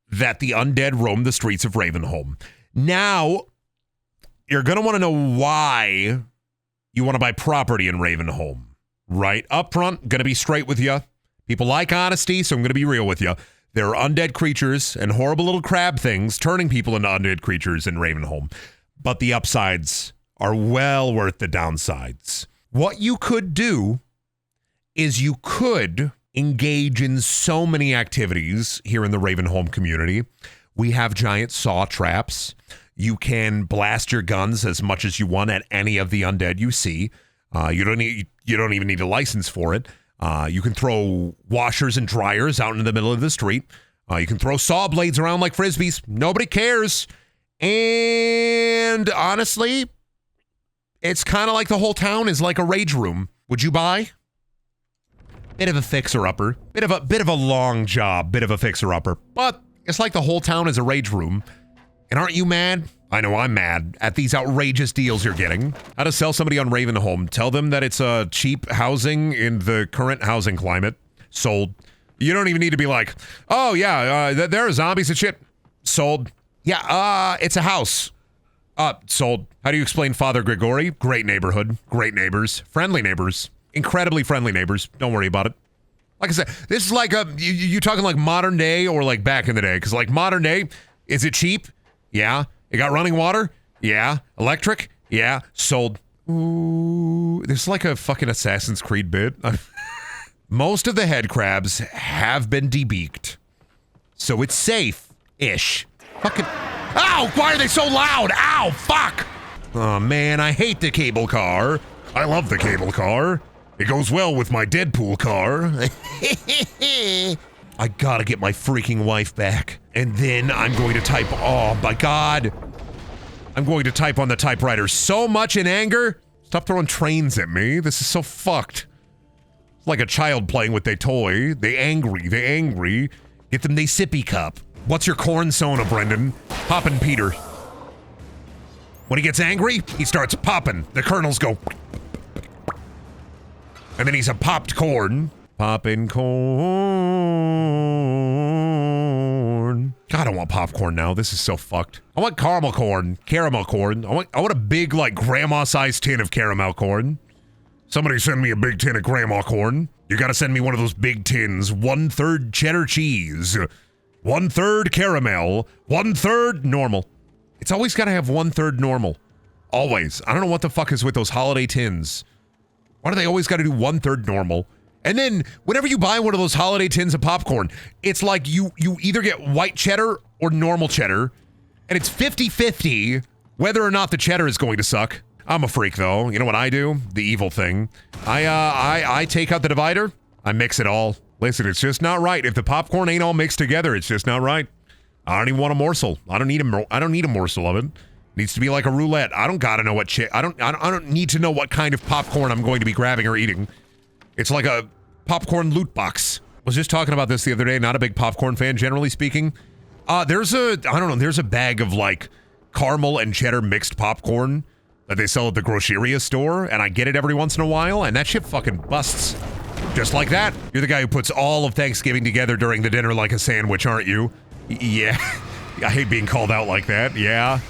Speaker 1: that the undead roam the streets of Ravenholm. Now, you're going to want to know why you want to buy property in Ravenholm. Right up front, gonna be straight with you. People like honesty, so I'm gonna be real with you. There are undead creatures and horrible little crab things turning people into undead creatures in Ravenholm. But the upsides are well worth the downsides. What you could do is you could engage in so many activities here in the Ravenholm community. We have giant saw traps. You can blast your guns as much as you want at any of the undead you see. You don't even need a license for it. You can throw washers and dryers out into the middle of the street. You can throw saw blades around like frisbees. Nobody cares. And honestly, it's kind of like the whole town is like a rage room. Would you buy? Bit of a fixer-upper. Bit of a long job. Bit of a fixer-upper. But it's like the whole town is a rage room. And aren't you mad? I know I'm mad at these outrageous deals you're getting. How to sell somebody on Ravenholm. Tell them that it's cheap housing in the current housing climate. Sold. You don't even need to be like, oh yeah, there are zombies and shit. Sold. Yeah, it's a house. Sold. How do you explain Father Grigori? Great neighborhood. Great neighbors. Friendly neighbors. Incredibly friendly neighbors. Don't worry about it. Like I said, this is like you talking like modern day or like back in the day? Because like modern day, is it cheap? Yeah. It got running water? Yeah. Electric? Yeah. Sold. Ooh, this is like a fucking Assassin's Creed bit. Most of the head crabs have been debeaked. So it's safe-ish. Fucking... Ow! Why are they so loud? Ow! Fuck! Oh man, I hate the cable car. I love the cable car. It goes well with my Deadpool car. I gotta get my freaking wife back. And then I'm going to type, oh my god. I'm going to type on the typewriter so much in anger. Stop throwing trains at me. This is so fucked. It's like a child playing with their toy. They angry. Get them they sippy cup. What's your corn sona, Brendan? Poppin' Peter. When he gets angry, he starts popping. The kernels go. And then he's a popped corn. Poppin' corn. God, I want popcorn now. This is so fucked. I want caramel corn. Caramel corn. I want a big, like, grandma-sized tin of caramel corn. Somebody send me a big tin of grandma corn. You gotta send me one of those big tins. 1/3 cheddar cheese. 1/3 caramel. 1/3 normal. It's always gotta have 1/3 normal. Always. I don't know what the fuck is with those holiday tins. Why do they always gotta do 1/3 normal? And then, whenever you buy one of those holiday tins of popcorn, it's like you either get white cheddar or normal cheddar, and it's 50-50 whether or not the cheddar is going to suck. I'm a freak, though. You know what I do? The evil thing. I take out the divider, I mix it all. Listen, it's just not right. If the popcorn ain't all mixed together, it's just not right. I don't even want a morsel. I don't need a morsel of it. It needs to be like a roulette. I don't gotta know what I don't need to know what kind of popcorn I'm going to be grabbing or eating. It's like a popcorn loot box. I was just talking about this the other day. Not a big popcorn fan, generally speaking. There's a bag of like caramel and cheddar mixed popcorn that they sell at the groceria store, and I get it every once in a while, and that shit fucking busts. Just like that. You're the guy who puts all of Thanksgiving together during the dinner like a sandwich, aren't you? Yeah. I hate being called out like that. Yeah.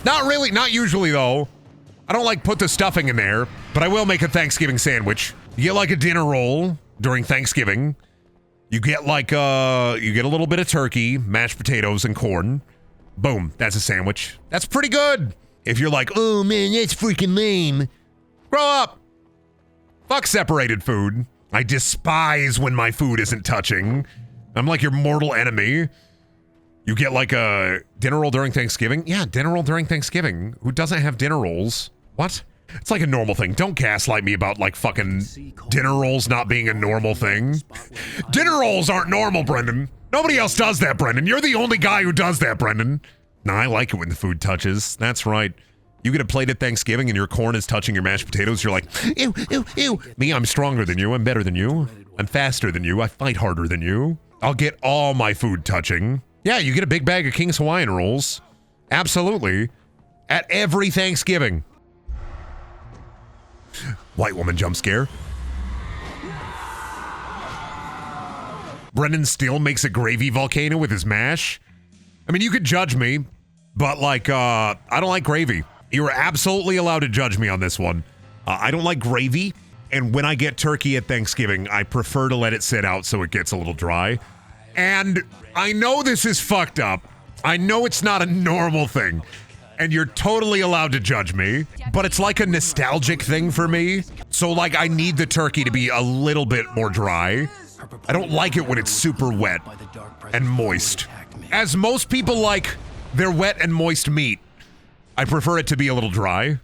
Speaker 1: Not really. Not usually, though. I don't like put the stuffing in there, but I will make a Thanksgiving sandwich. You get like a dinner roll during Thanksgiving. You get like a little bit of turkey, mashed potatoes, and corn. Boom, that's a sandwich. That's pretty good. If you're like, oh man, that's freaking lame. Grow up. Fuck separated food. I despise when my food isn't touching. I'm like your mortal enemy. You get like a dinner roll during Thanksgiving? Yeah, dinner roll during Thanksgiving. Who doesn't have dinner rolls? What? It's like a normal thing. Don't gaslight me about like fucking dinner rolls not being a normal thing. Dinner rolls aren't normal, Brendan. Nobody else does that, Brendan. You're the only guy who does that, Brendan. Nah, I like it when the food touches. That's right. You get a plate at Thanksgiving and your corn is touching your mashed potatoes. You're like, ew, ew, ew. Me, I'm stronger than you. I'm better than you. I'm faster than you. I fight harder than you. I'll get all my food touching. Yeah, you get a big bag of King's Hawaiian rolls. Absolutely. At every Thanksgiving. White woman jump scare. Brendan still makes a gravy volcano with his mash. I mean, you could judge me, but like, I don't like gravy. You are absolutely allowed to judge me on this one. I don't like gravy. And when I get turkey at Thanksgiving, I prefer to let it sit out so it gets a little dry. And I know this is fucked up. I know it's not a normal thing. And you're totally allowed to judge me. But it's like a nostalgic thing for me. So like I need the turkey to be a little bit more dry. I don't like it when it's super wet and moist. As most people like their wet and moist meat, I prefer it to be a little dry.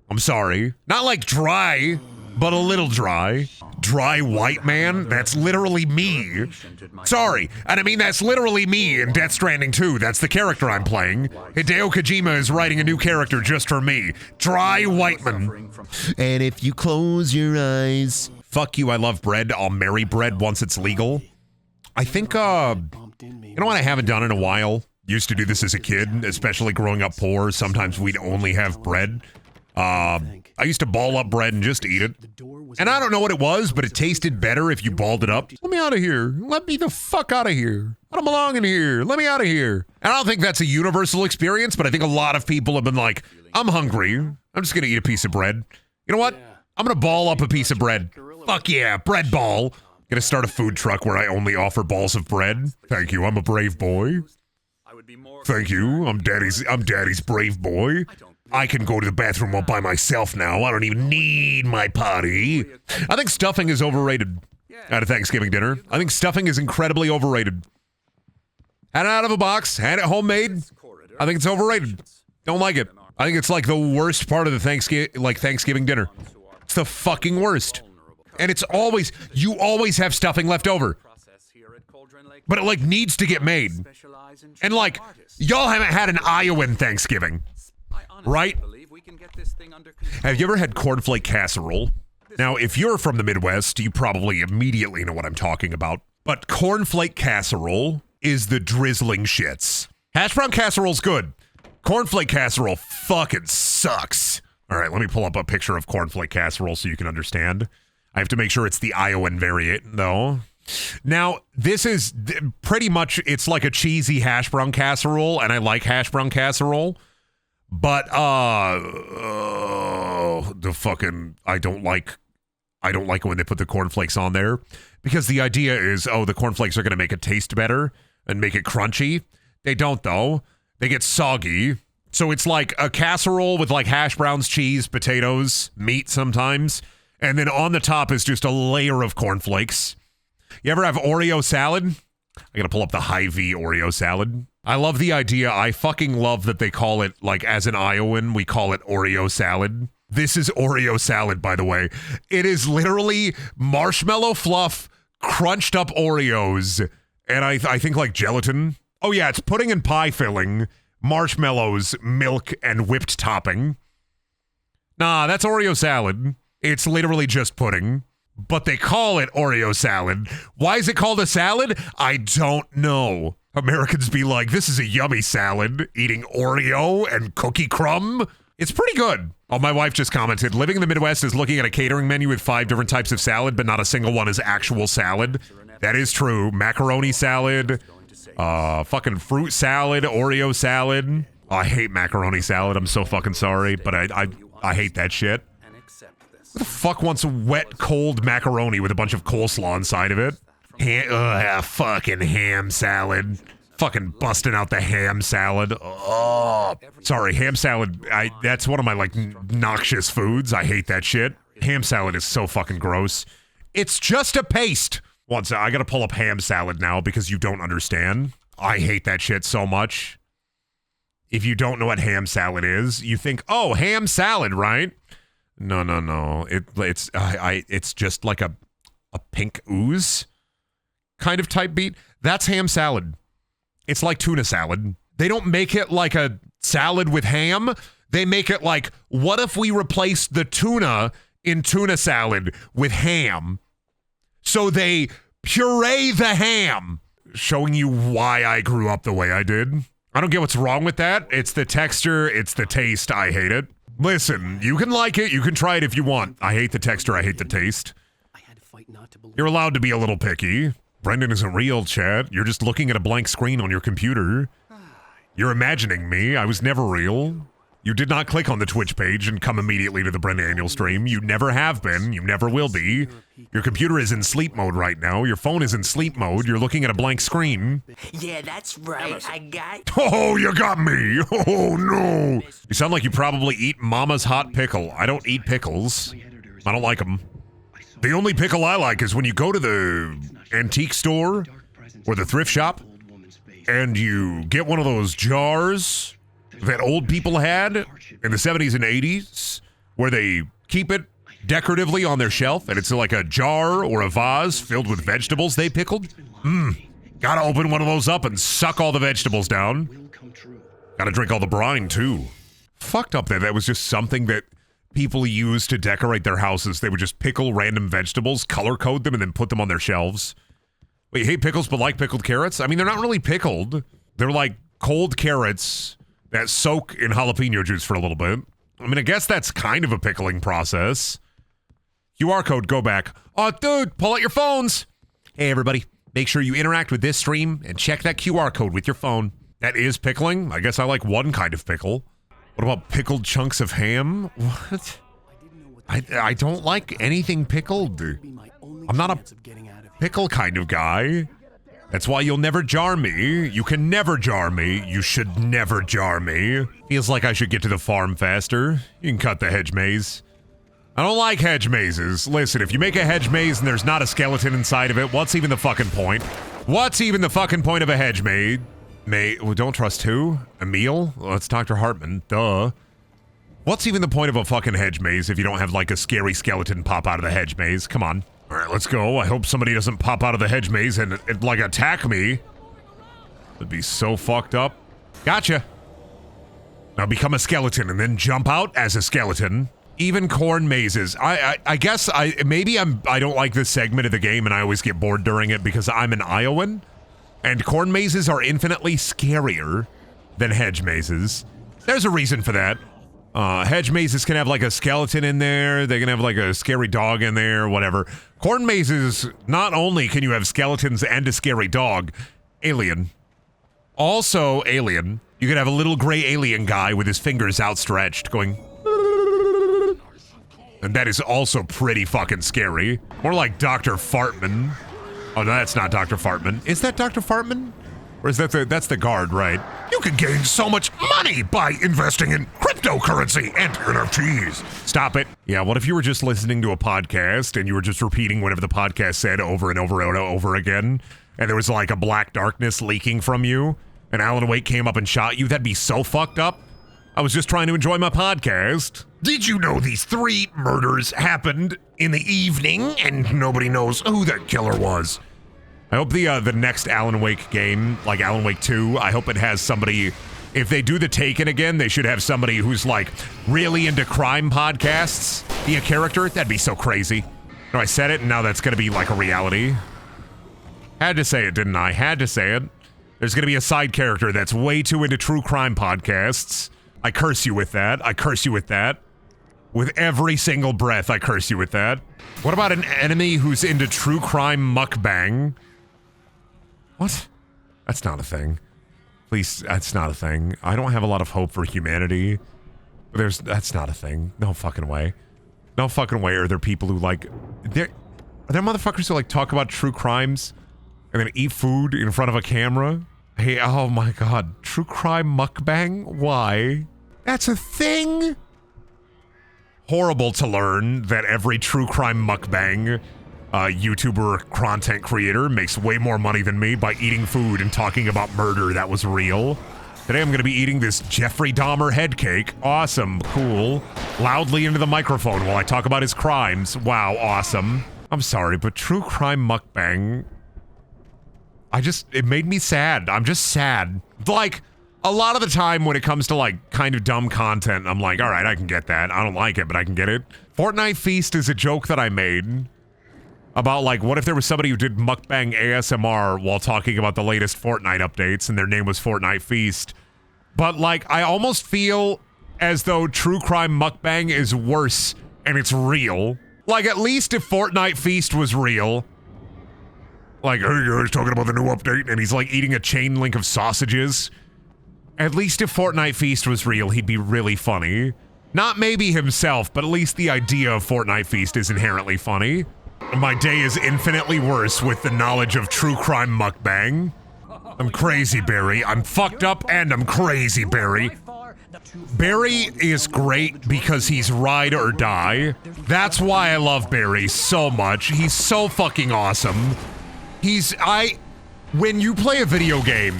Speaker 1: I'm sorry. Not like dry, but a little dry. Dry white man? That's literally me. Sorry. And I mean, that's literally me in Death Stranding 2. That's the character I'm playing. Hideo Kojima is writing a new character just for me. Dry white man. And if you close your eyes... Fuck you, I love bread. I'll marry bread once it's legal. I think, you know what I haven't done in a while? Used to do this as a kid, especially growing up poor. Sometimes we'd only have bread. I used to ball up bread and just eat it. And I don't know what it was, but it tasted better if you balled it up. Let me out of here. Let me the fuck out of here. I don't belong in here. Let me out of here. And I don't think that's a universal experience, but I think a lot of people have been like, I'm hungry. I'm just gonna eat a piece of bread. You know what? I'm gonna ball up a piece of bread. Fuck yeah, bread ball. Gonna start a food truck where I only offer balls of bread. Thank you, I'm a brave boy. Thank you, I'm daddy's brave boy. I can go to the bathroom all by myself now. I don't even need my potty. I think stuffing is overrated at a Thanksgiving dinner. I think stuffing is incredibly overrated. Had it out of a box, had it homemade. I think it's overrated. Don't like it. I think it's like the worst part of the Thanksgiving dinner. It's the fucking worst. And it's always, you always have stuffing left over. But it like needs to get made. And like, y'all haven't had an Iowan Thanksgiving, right? Have you ever had cornflake casserole? Now, if you're from the Midwest, you probably immediately know what I'm talking about. But cornflake casserole is the drizzling shits. Hash brown casserole's good. Cornflake casserole fucking sucks. All right, let me pull up a picture of cornflake casserole so you can understand. I have to make sure it's the Iowan variant, though. Now, this is pretty much, it's like a cheesy hash brown casserole, and I like hash brown casserole. But, I don't like it when they put the cornflakes on there. Because the idea is, oh, the cornflakes are going to make it taste better and make it crunchy. They don't, though. They get soggy. So it's like a casserole with like hash browns, cheese, potatoes, meat sometimes. And then on the top is just a layer of cornflakes. You ever have Oreo salad? I gotta pull up the Hy-Vee Oreo salad. I love the idea. I fucking love that they call it, like as an Iowan, we call it Oreo salad. This is Oreo salad, by the way. It is literally marshmallow fluff, crunched up Oreos, and I think like gelatin. Oh yeah, it's pudding and pie filling, marshmallows, milk, and whipped topping. Nah, that's Oreo salad. It's literally just pudding, but they call it Oreo salad. Why is it called a salad? I don't know. Americans be like, this is a yummy salad, eating Oreo and cookie crumb. It's pretty good. Oh, my wife just commented, living in the Midwest is looking at a catering menu with 5 different types of salad, but not a single one is actual salad. That is true. Macaroni salad, fucking fruit salad, Oreo salad. Oh, I hate macaroni salad. I'm so fucking sorry, but I hate that shit. Who the fuck wants a wet, cold macaroni with a bunch of coleslaw inside of it? Fucking ham salad. Fucking busting out the ham salad. Oh, sorry, ham salad. That's one of my, like, noxious foods. I hate that shit. Ham salad is so fucking gross. It's just a paste. I gotta pull up ham salad now because you don't understand. I hate that shit so much. If you don't know what ham salad is, you think, oh, ham salad, right? No. It's just like a pink ooze kind of type beat. That's ham salad. It's like tuna salad. They don't make it like a salad with ham. They make it like, what if we replace the tuna in tuna salad with ham? So they puree the ham. Showing you why I grew up the way I did. I don't get what's wrong with that. It's the texture. It's the taste. I hate it. Listen, you can like it. You can try it if you want. I hate the texture. I hate the taste. You're allowed to be a little picky. Brendan isn't real, chat. You're just looking at a blank screen on your computer. You're imagining me. I was never real. You did not click on the Twitch page and come immediately to the Brendaniel stream. You never have been. You never will be. Your computer is in sleep mode right now. Your phone is in sleep mode. You're looking at a blank screen.
Speaker 6: Yeah, that's right. I got...
Speaker 1: Oh, you got me. Oh, no. You sound like you probably eat Mama's hot pickle. I don't eat pickles. I don't like them. The only pickle I like is when you go to the antique store or the thrift shop and you get one of those jars that old people had in the 70s and 80s where they keep it decoratively on their shelf and it's like a jar or a vase filled with vegetables they pickled. Gotta open one of those up and suck all the vegetables down. Gotta drink all the brine too. Fucked up that was just something that people used to decorate their houses. They would just pickle random vegetables, color code them, and then put them on their shelves. Wait, you hate pickles but like pickled carrots? I mean, they're not really pickled. They're like cold carrots that soak in jalapeno juice for a little bit. I mean, I guess that's kind of a pickling process. QR code, go back. Oh, dude, pull out your phones. Hey, everybody, make sure you interact with this stream and check that QR code with your phone. That is pickling. I guess I like one kind of pickle. What about pickled chunks of ham? What? I don't like anything pickled. I'm not a pickle kind of guy. That's why you'll never jar me. You can never jar me. You should never jar me. Feels like I should get to the farm faster. You can cut the hedge maze. I don't like hedge mazes. Listen, if you make a hedge maze and there's not a skeleton inside of it, what's even the fucking point? What's even the fucking point of a hedge maze? Well, don't trust who? Emil? Well, that's Dr. Hartman. Duh. What's even the point of a fucking hedge maze if you don't have like a scary skeleton pop out of the hedge maze? Come on. All right, let's go. I hope somebody doesn't pop out of the hedge maze and like attack me. That'd be so fucked up. Gotcha. Now become a skeleton and then jump out as a skeleton. Even corn mazes. I guess maybe I don't like this segment of the game and I always get bored during it because I'm an Iowan. And corn mazes are infinitely scarier than hedge mazes. There's a reason for that. Hedge mazes can have like a skeleton in there. They can have like a scary dog in there, whatever. Corn mazes, not only can you have skeletons and a scary dog, alien. Also alien. You could have a little gray alien guy with his fingers outstretched going... And that is also pretty fucking scary. More like Dr. Fartman. Oh, no, that's not Dr. Fartman. Is that Dr. Fartman? Or is that that's the guard, right? You can gain so much money by investing in cryptocurrency and NFTs. Stop it. Yeah, what if you were just listening to a podcast and you were just repeating whatever the podcast said over and over and over again, and there was like a black darkness leaking from you, and Alan Wake came up and shot you? That'd be so fucked up. I was just trying to enjoy my podcast. Did you know these 3 murders happened in the evening and nobody knows who that killer was? I hope the next Alan Wake game, like Alan Wake 2, I hope it has somebody, if they do the Taken again, they should have somebody who's like really into crime podcasts be a character. That'd be so crazy. No, I said it and now that's gonna be like a reality. Had to say it, didn't I? Had to say it. There's gonna be a side character that's way too into true crime podcasts. I curse you with that. I curse you with that. With every single breath, I curse you with that. What about an enemy who's into true crime mukbang? What? That's not a thing. Please, that's not a thing. I don't have a lot of hope for humanity. That's not a thing. No fucking way. No fucking way are there people who like... Are there motherfuckers who like talk about true crimes and then eat food in front of a camera? Hey, oh my god. True crime mukbang? Why? That's a thing? Horrible to learn that every true crime mukbang YouTuber content creator makes way more money than me by eating food and talking about murder that was real. Today I'm going to be eating this Jeffrey Dahmer head cake. Awesome. Cool. Loudly into the microphone while I talk about his crimes. Wow. Awesome. I'm sorry, but true crime mukbang... it made me sad. I'm just sad. Like, a lot of the time when it comes to like kind of dumb content, I'm like, all right, I can get that. I don't like it, but I can get it. Fortnite Feast is a joke that I made about like, what if there was somebody who did mukbang ASMR while talking about the latest Fortnite updates and their name was Fortnite Feast. But like, I almost feel as though true crime mukbang is worse and it's real. Like, at least if Fortnite Feast was real, like, hey guys, talking about the new update, and he's like eating a chain link of sausages. At least if Fortnite Feast was real, he'd be really funny. Not maybe himself, but at least the idea of Fortnite Feast is inherently funny. My day is infinitely worse with the knowledge of true crime mukbang. I'm crazy, Barry. I'm fucked up and I'm crazy, Barry. Barry is great because he's ride or die. That's why I love Barry so much. He's so fucking awesome. When you play a video game,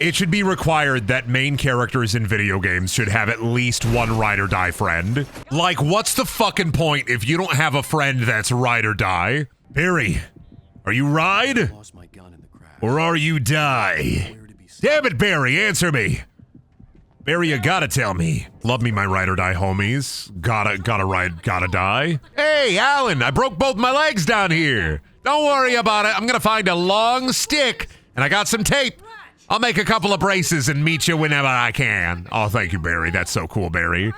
Speaker 1: it should be required that main characters in video games should have at least one ride or die friend. Like, what's the fucking point if you don't have a friend that's ride or die? Barry, are you ride?
Speaker 4: Lost my gun in the crash.
Speaker 1: Or are you die? Damn it, Barry, answer me. Barry, you gotta tell me. Love me, my ride or die homies. Gotta ride, gotta die. Hey, Alan, I broke both my legs down here. Don't worry about it. I'm gonna find a long stick, and I got some tape. I'll make a couple of braces and meet you whenever I can. Oh, thank you, Barry. That's so cool, Barry.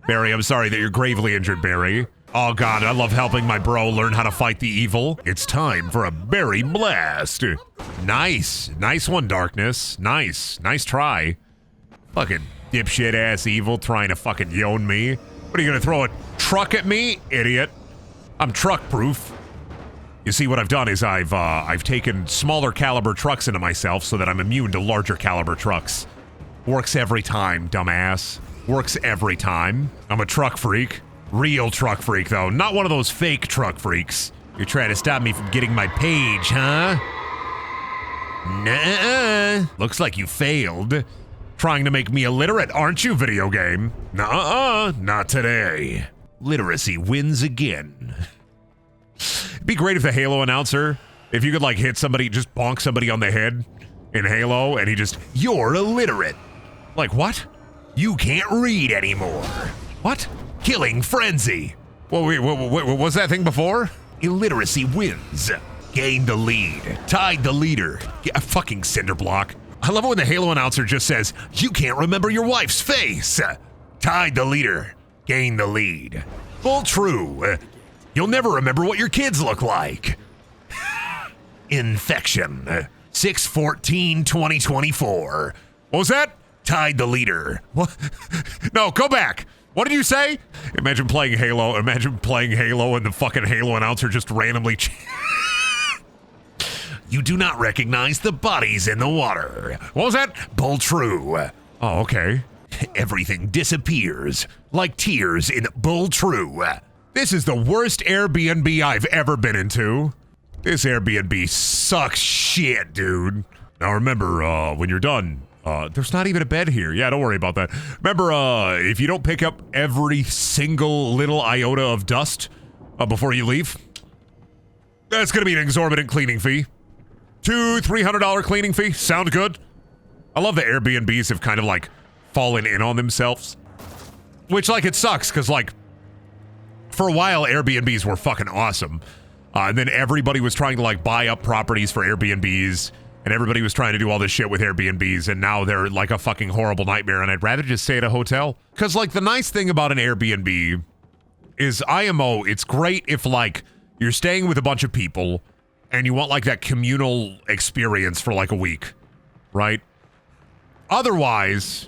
Speaker 1: Barry, I'm sorry that you're gravely injured, Barry. Oh, God, I love helping my bro learn how to fight the evil. It's time for a Barry blast. Nice. Nice one, Darkness. Nice. Nice try. Fucking dipshit-ass evil trying to fucking yone me. What, are you gonna throw a truck at me? Idiot. I'm truck-proof. You see, what I've done is I've taken smaller caliber trucks into myself so that I'm immune to larger caliber trucks. Works every time, dumbass. Works every time. I'm a truck freak. Real truck freak, though. Not one of those fake truck freaks. You're trying to stop me from getting my page, huh? Nuh-uh. Looks like you failed. Trying to make me illiterate, aren't you, video game? Nuh-uh. Not today. Literacy wins again. It'd be great if the Halo announcer, if you could like hit somebody, just bonk somebody on the head in Halo, and he just, you're illiterate. Like, what? You can't read anymore. What? Killing frenzy. Well, wait, what was that thing before? Illiteracy wins. Gain the lead. Tied the leader. Yeah, fucking cinder block. I love it when the Halo announcer just says, you can't remember your wife's face. Tied the leader. Gain the lead. Full true. You'll never remember what your kids look like. Infection. 6/14/2024. What was that? Tied the leader. What? No, go back. What did you say? Imagine playing Halo. Imagine playing Halo and the fucking Halo announcer just randomly. You do not recognize the bodies in the water. What was that? Bull true. Oh, okay. Everything disappears like tears in Bull True. This is the worst Airbnb I've ever been into. This Airbnb sucks shit, dude. Now remember, when you're done, there's not even a bed here. Yeah, don't worry about that. Remember, if you don't pick up every single little iota of dust before you leave, that's gonna be an exorbitant cleaning fee. $200-300 cleaning fee. Sound good? I love that Airbnbs have kind of like fallen in on themselves. Which, like, it sucks, because, like, for a while, Airbnbs were fucking awesome. And then everybody was trying to, like, buy up properties for Airbnbs, and everybody was trying to do all this shit with Airbnbs, and now they're, like, a fucking horrible nightmare, and I'd rather just stay at a hotel. Because, like, the nice thing about an Airbnb is IMO, it's great if, like, you're staying with a bunch of people, and you want, like, that communal experience for, like, a week, right? Otherwise,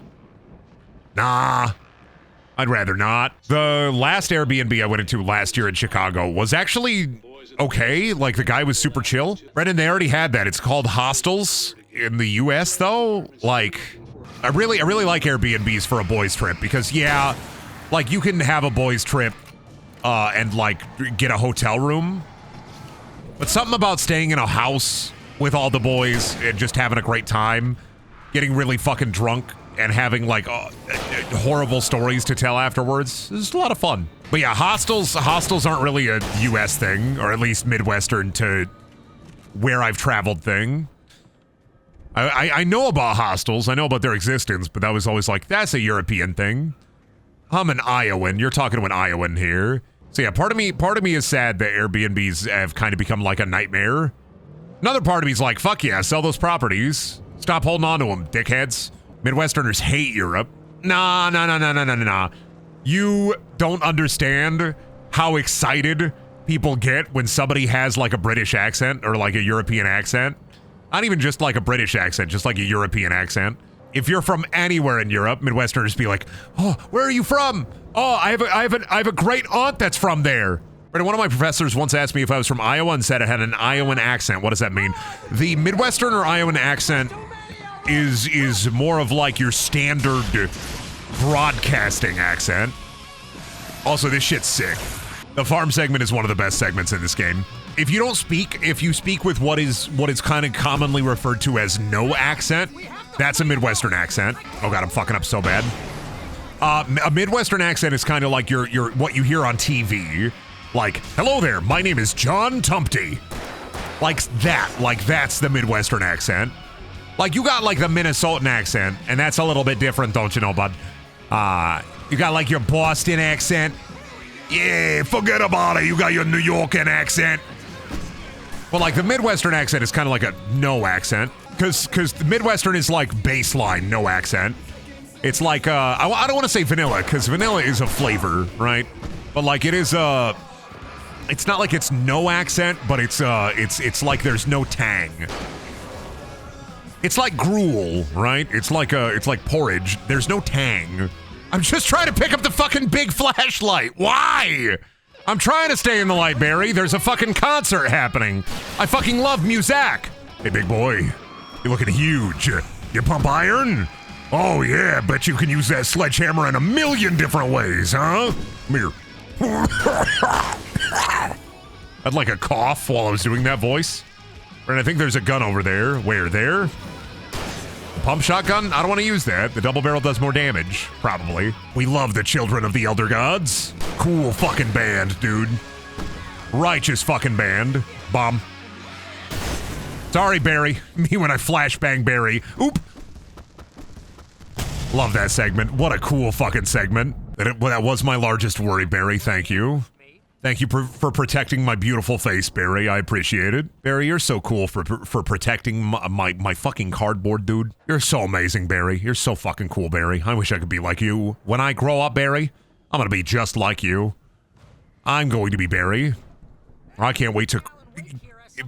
Speaker 1: nah. I'd rather not. The last Airbnb I went into last year in Chicago was actually okay. Like, the guy was super chill. Brendan, they already had that. It's called hostels in the US, though. Like, I really like Airbnbs for a boys trip because, yeah, like, you can have a boys trip and, like, get a hotel room. But something about staying in a house with all the boys and just having a great time, getting really fucking drunk, and having, like, horrible stories to tell afterwards. It's a lot of fun. But yeah, hostels aren't really a US thing, or at least Midwestern to where I've traveled thing. I know about hostels. I know about their existence, but that was always like, that's a European thing. I'm an Iowan. You're talking to an Iowan here. So yeah, part of me is sad that Airbnbs have kind of become like a nightmare. Another part of me is like, fuck yeah, sell those properties. Stop holding on to them, dickheads. Midwesterners hate Europe. Nah. You don't understand how excited people get when somebody has like a British accent or like a European accent. Not even just like a British accent, just like a European accent. If you're from anywhere in Europe, Midwesterners be like, oh, where are you from? Oh, I have a great aunt that's from there. One of my professors once asked me if I was from Iowa and said I had an Iowan accent. What does that mean? The Midwestern or Iowan accent is more of like your standard broadcasting accent. Also, this shit's sick. The farm segment is one of the best segments in this game. If you speak with what is kind of commonly referred to as no accent, that's a Midwestern accent. Oh god, I'm fucking up so bad. A Midwestern accent is kind of like your what you hear on TV. Like, hello there, my name is John Tumpty. Like that's the Midwestern accent. Like, you got like the Minnesotan accent, and that's a little bit different, don't you know, bud? You got like your Boston accent. Yeah, forget about it, you got your New Yorker accent. But like the Midwestern accent is kind of like a no accent. Because the Midwestern is like baseline, no accent. It's like, I don't want to say vanilla, because vanilla is a flavor, right? But like it is, it's not like it's no accent, but it's like there's no tang. It's like gruel, right? It's like porridge. There's no tang. I'm just trying to pick up the fucking big flashlight. Why? I'm trying to stay in the light, Barry. There's a fucking concert happening. I fucking love music. Hey, big boy. You're looking huge. You pump iron? Oh, yeah. Bet you can use that sledgehammer in a million different ways, huh? Come here. I'd like a cough while I was doing that voice. And I think there's a gun over there. Where, there? The pump shotgun? I don't want to use that. The double barrel does more damage, probably. We love the Children of the Elder Gods. Cool fucking band, dude. Righteous fucking band. Bomb. Sorry, Barry. Me when I flashbang Barry. Oop. Love that segment. What a cool fucking segment. That was my largest worry, Barry. Thank you. Thank you for protecting my beautiful face, Barry. I appreciate it. Barry, you're so cool for protecting my fucking cardboard, dude. You're so amazing, Barry. You're so fucking cool, Barry. I wish I could be like you. When I grow up, Barry, I'm gonna be just like you. I'm going to be Barry. I can't wait to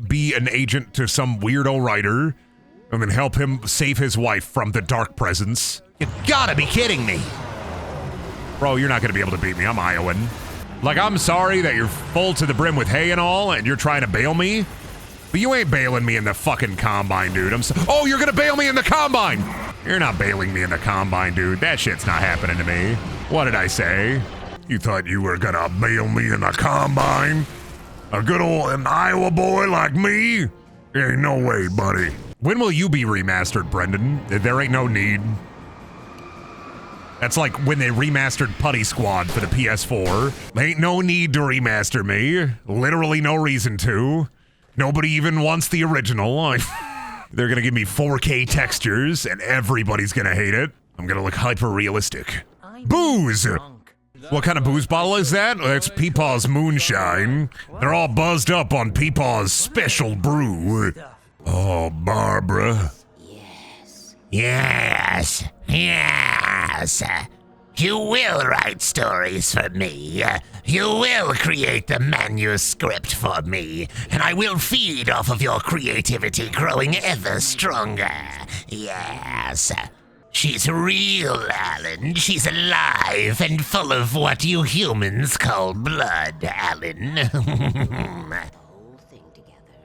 Speaker 1: be an agent to some weirdo writer and then help him save his wife from the dark presence. You gotta be kidding me. Bro, you're not gonna be able to beat me. I'm Iowan. Like, I'm sorry that you're full to the brim with hay and all, and you're trying to bail me, but you ain't bailing me in the fucking combine, dude. Oh, you're gonna bail me in the combine! You're not bailing me in the combine, dude. That shit's not happening to me. What did I say? You thought you were gonna bail me in the combine? A good old Iowa boy like me? Ain't no way, buddy. When will you be remastered, Brendan? There ain't no need. That's like when they remastered Putty Squad for the PS4. Ain't no need to remaster me. Literally no reason to. Nobody even wants the original. They're gonna give me 4K textures and everybody's gonna hate it. I'm gonna look hyper-realistic. Booze! What kind of booze bottle is that? It's Peepaw's Moonshine. They're all buzzed up on Peepaw's special brew. Oh, Barbara.
Speaker 6: Yes. You will write stories for me. You will create the manuscript for me. And I will feed off of your creativity, growing ever stronger. Yes. She's real, Alan. She's alive and full of what you humans call blood, Alan.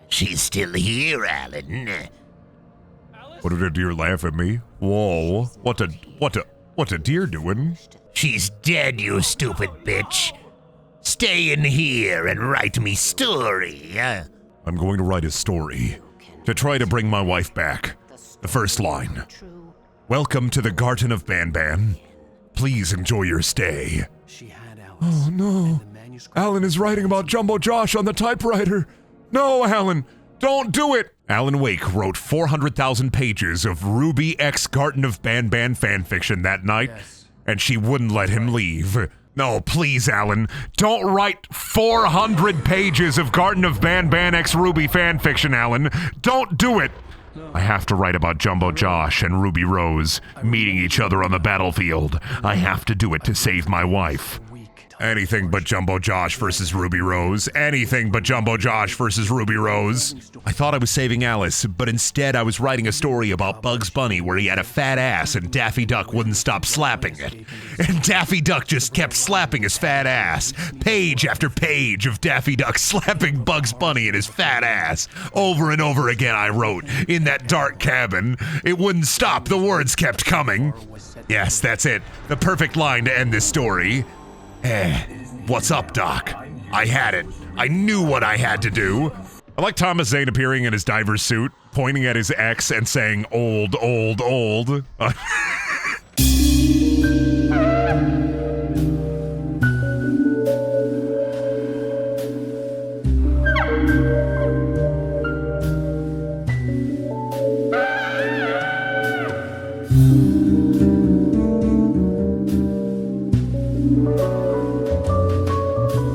Speaker 6: She's still here, Alan.
Speaker 1: What did a deer laugh at me? Whoa, what's a deer doing?
Speaker 6: She's dead, you stupid bitch. Stay in here and write me story.
Speaker 1: I'm going to write a story to try to bring my wife back. The first line. Welcome to the Garden of Banban. Please enjoy your stay. Oh no, Alan is writing about Jumbo Josh on the typewriter. No, Alan, don't do it. Alan Wake wrote 400,000 pages of Ruby X Garden of Banban fanfiction that night, and she wouldn't let him leave. No, please, Alan, don't write 400 pages of Garden of Banban X Ruby fanfiction, Alan. Don't do it. I have to write about Jumbo Josh and Ruby Rose meeting each other on the battlefield. I have to do it to save my wife. Anything but Jumbo Josh versus Ruby Rose. Anything but Jumbo Josh versus Ruby Rose. I thought I was saving Alice, but instead I was writing a story about Bugs Bunny where he had a fat ass and Daffy Duck wouldn't stop slapping it. And Daffy Duck just kept slapping his fat ass. Page after page of Daffy Duck slapping Bugs Bunny in his fat ass. Over and over again I wrote, in that dark cabin. It wouldn't stop, the words kept coming. Yes, that's it. The perfect line to end this story. What's up, Doc? I had it. I knew what I had to do. I like Thomas Zane appearing in his diver's suit, pointing at his ex and saying, old, old, old.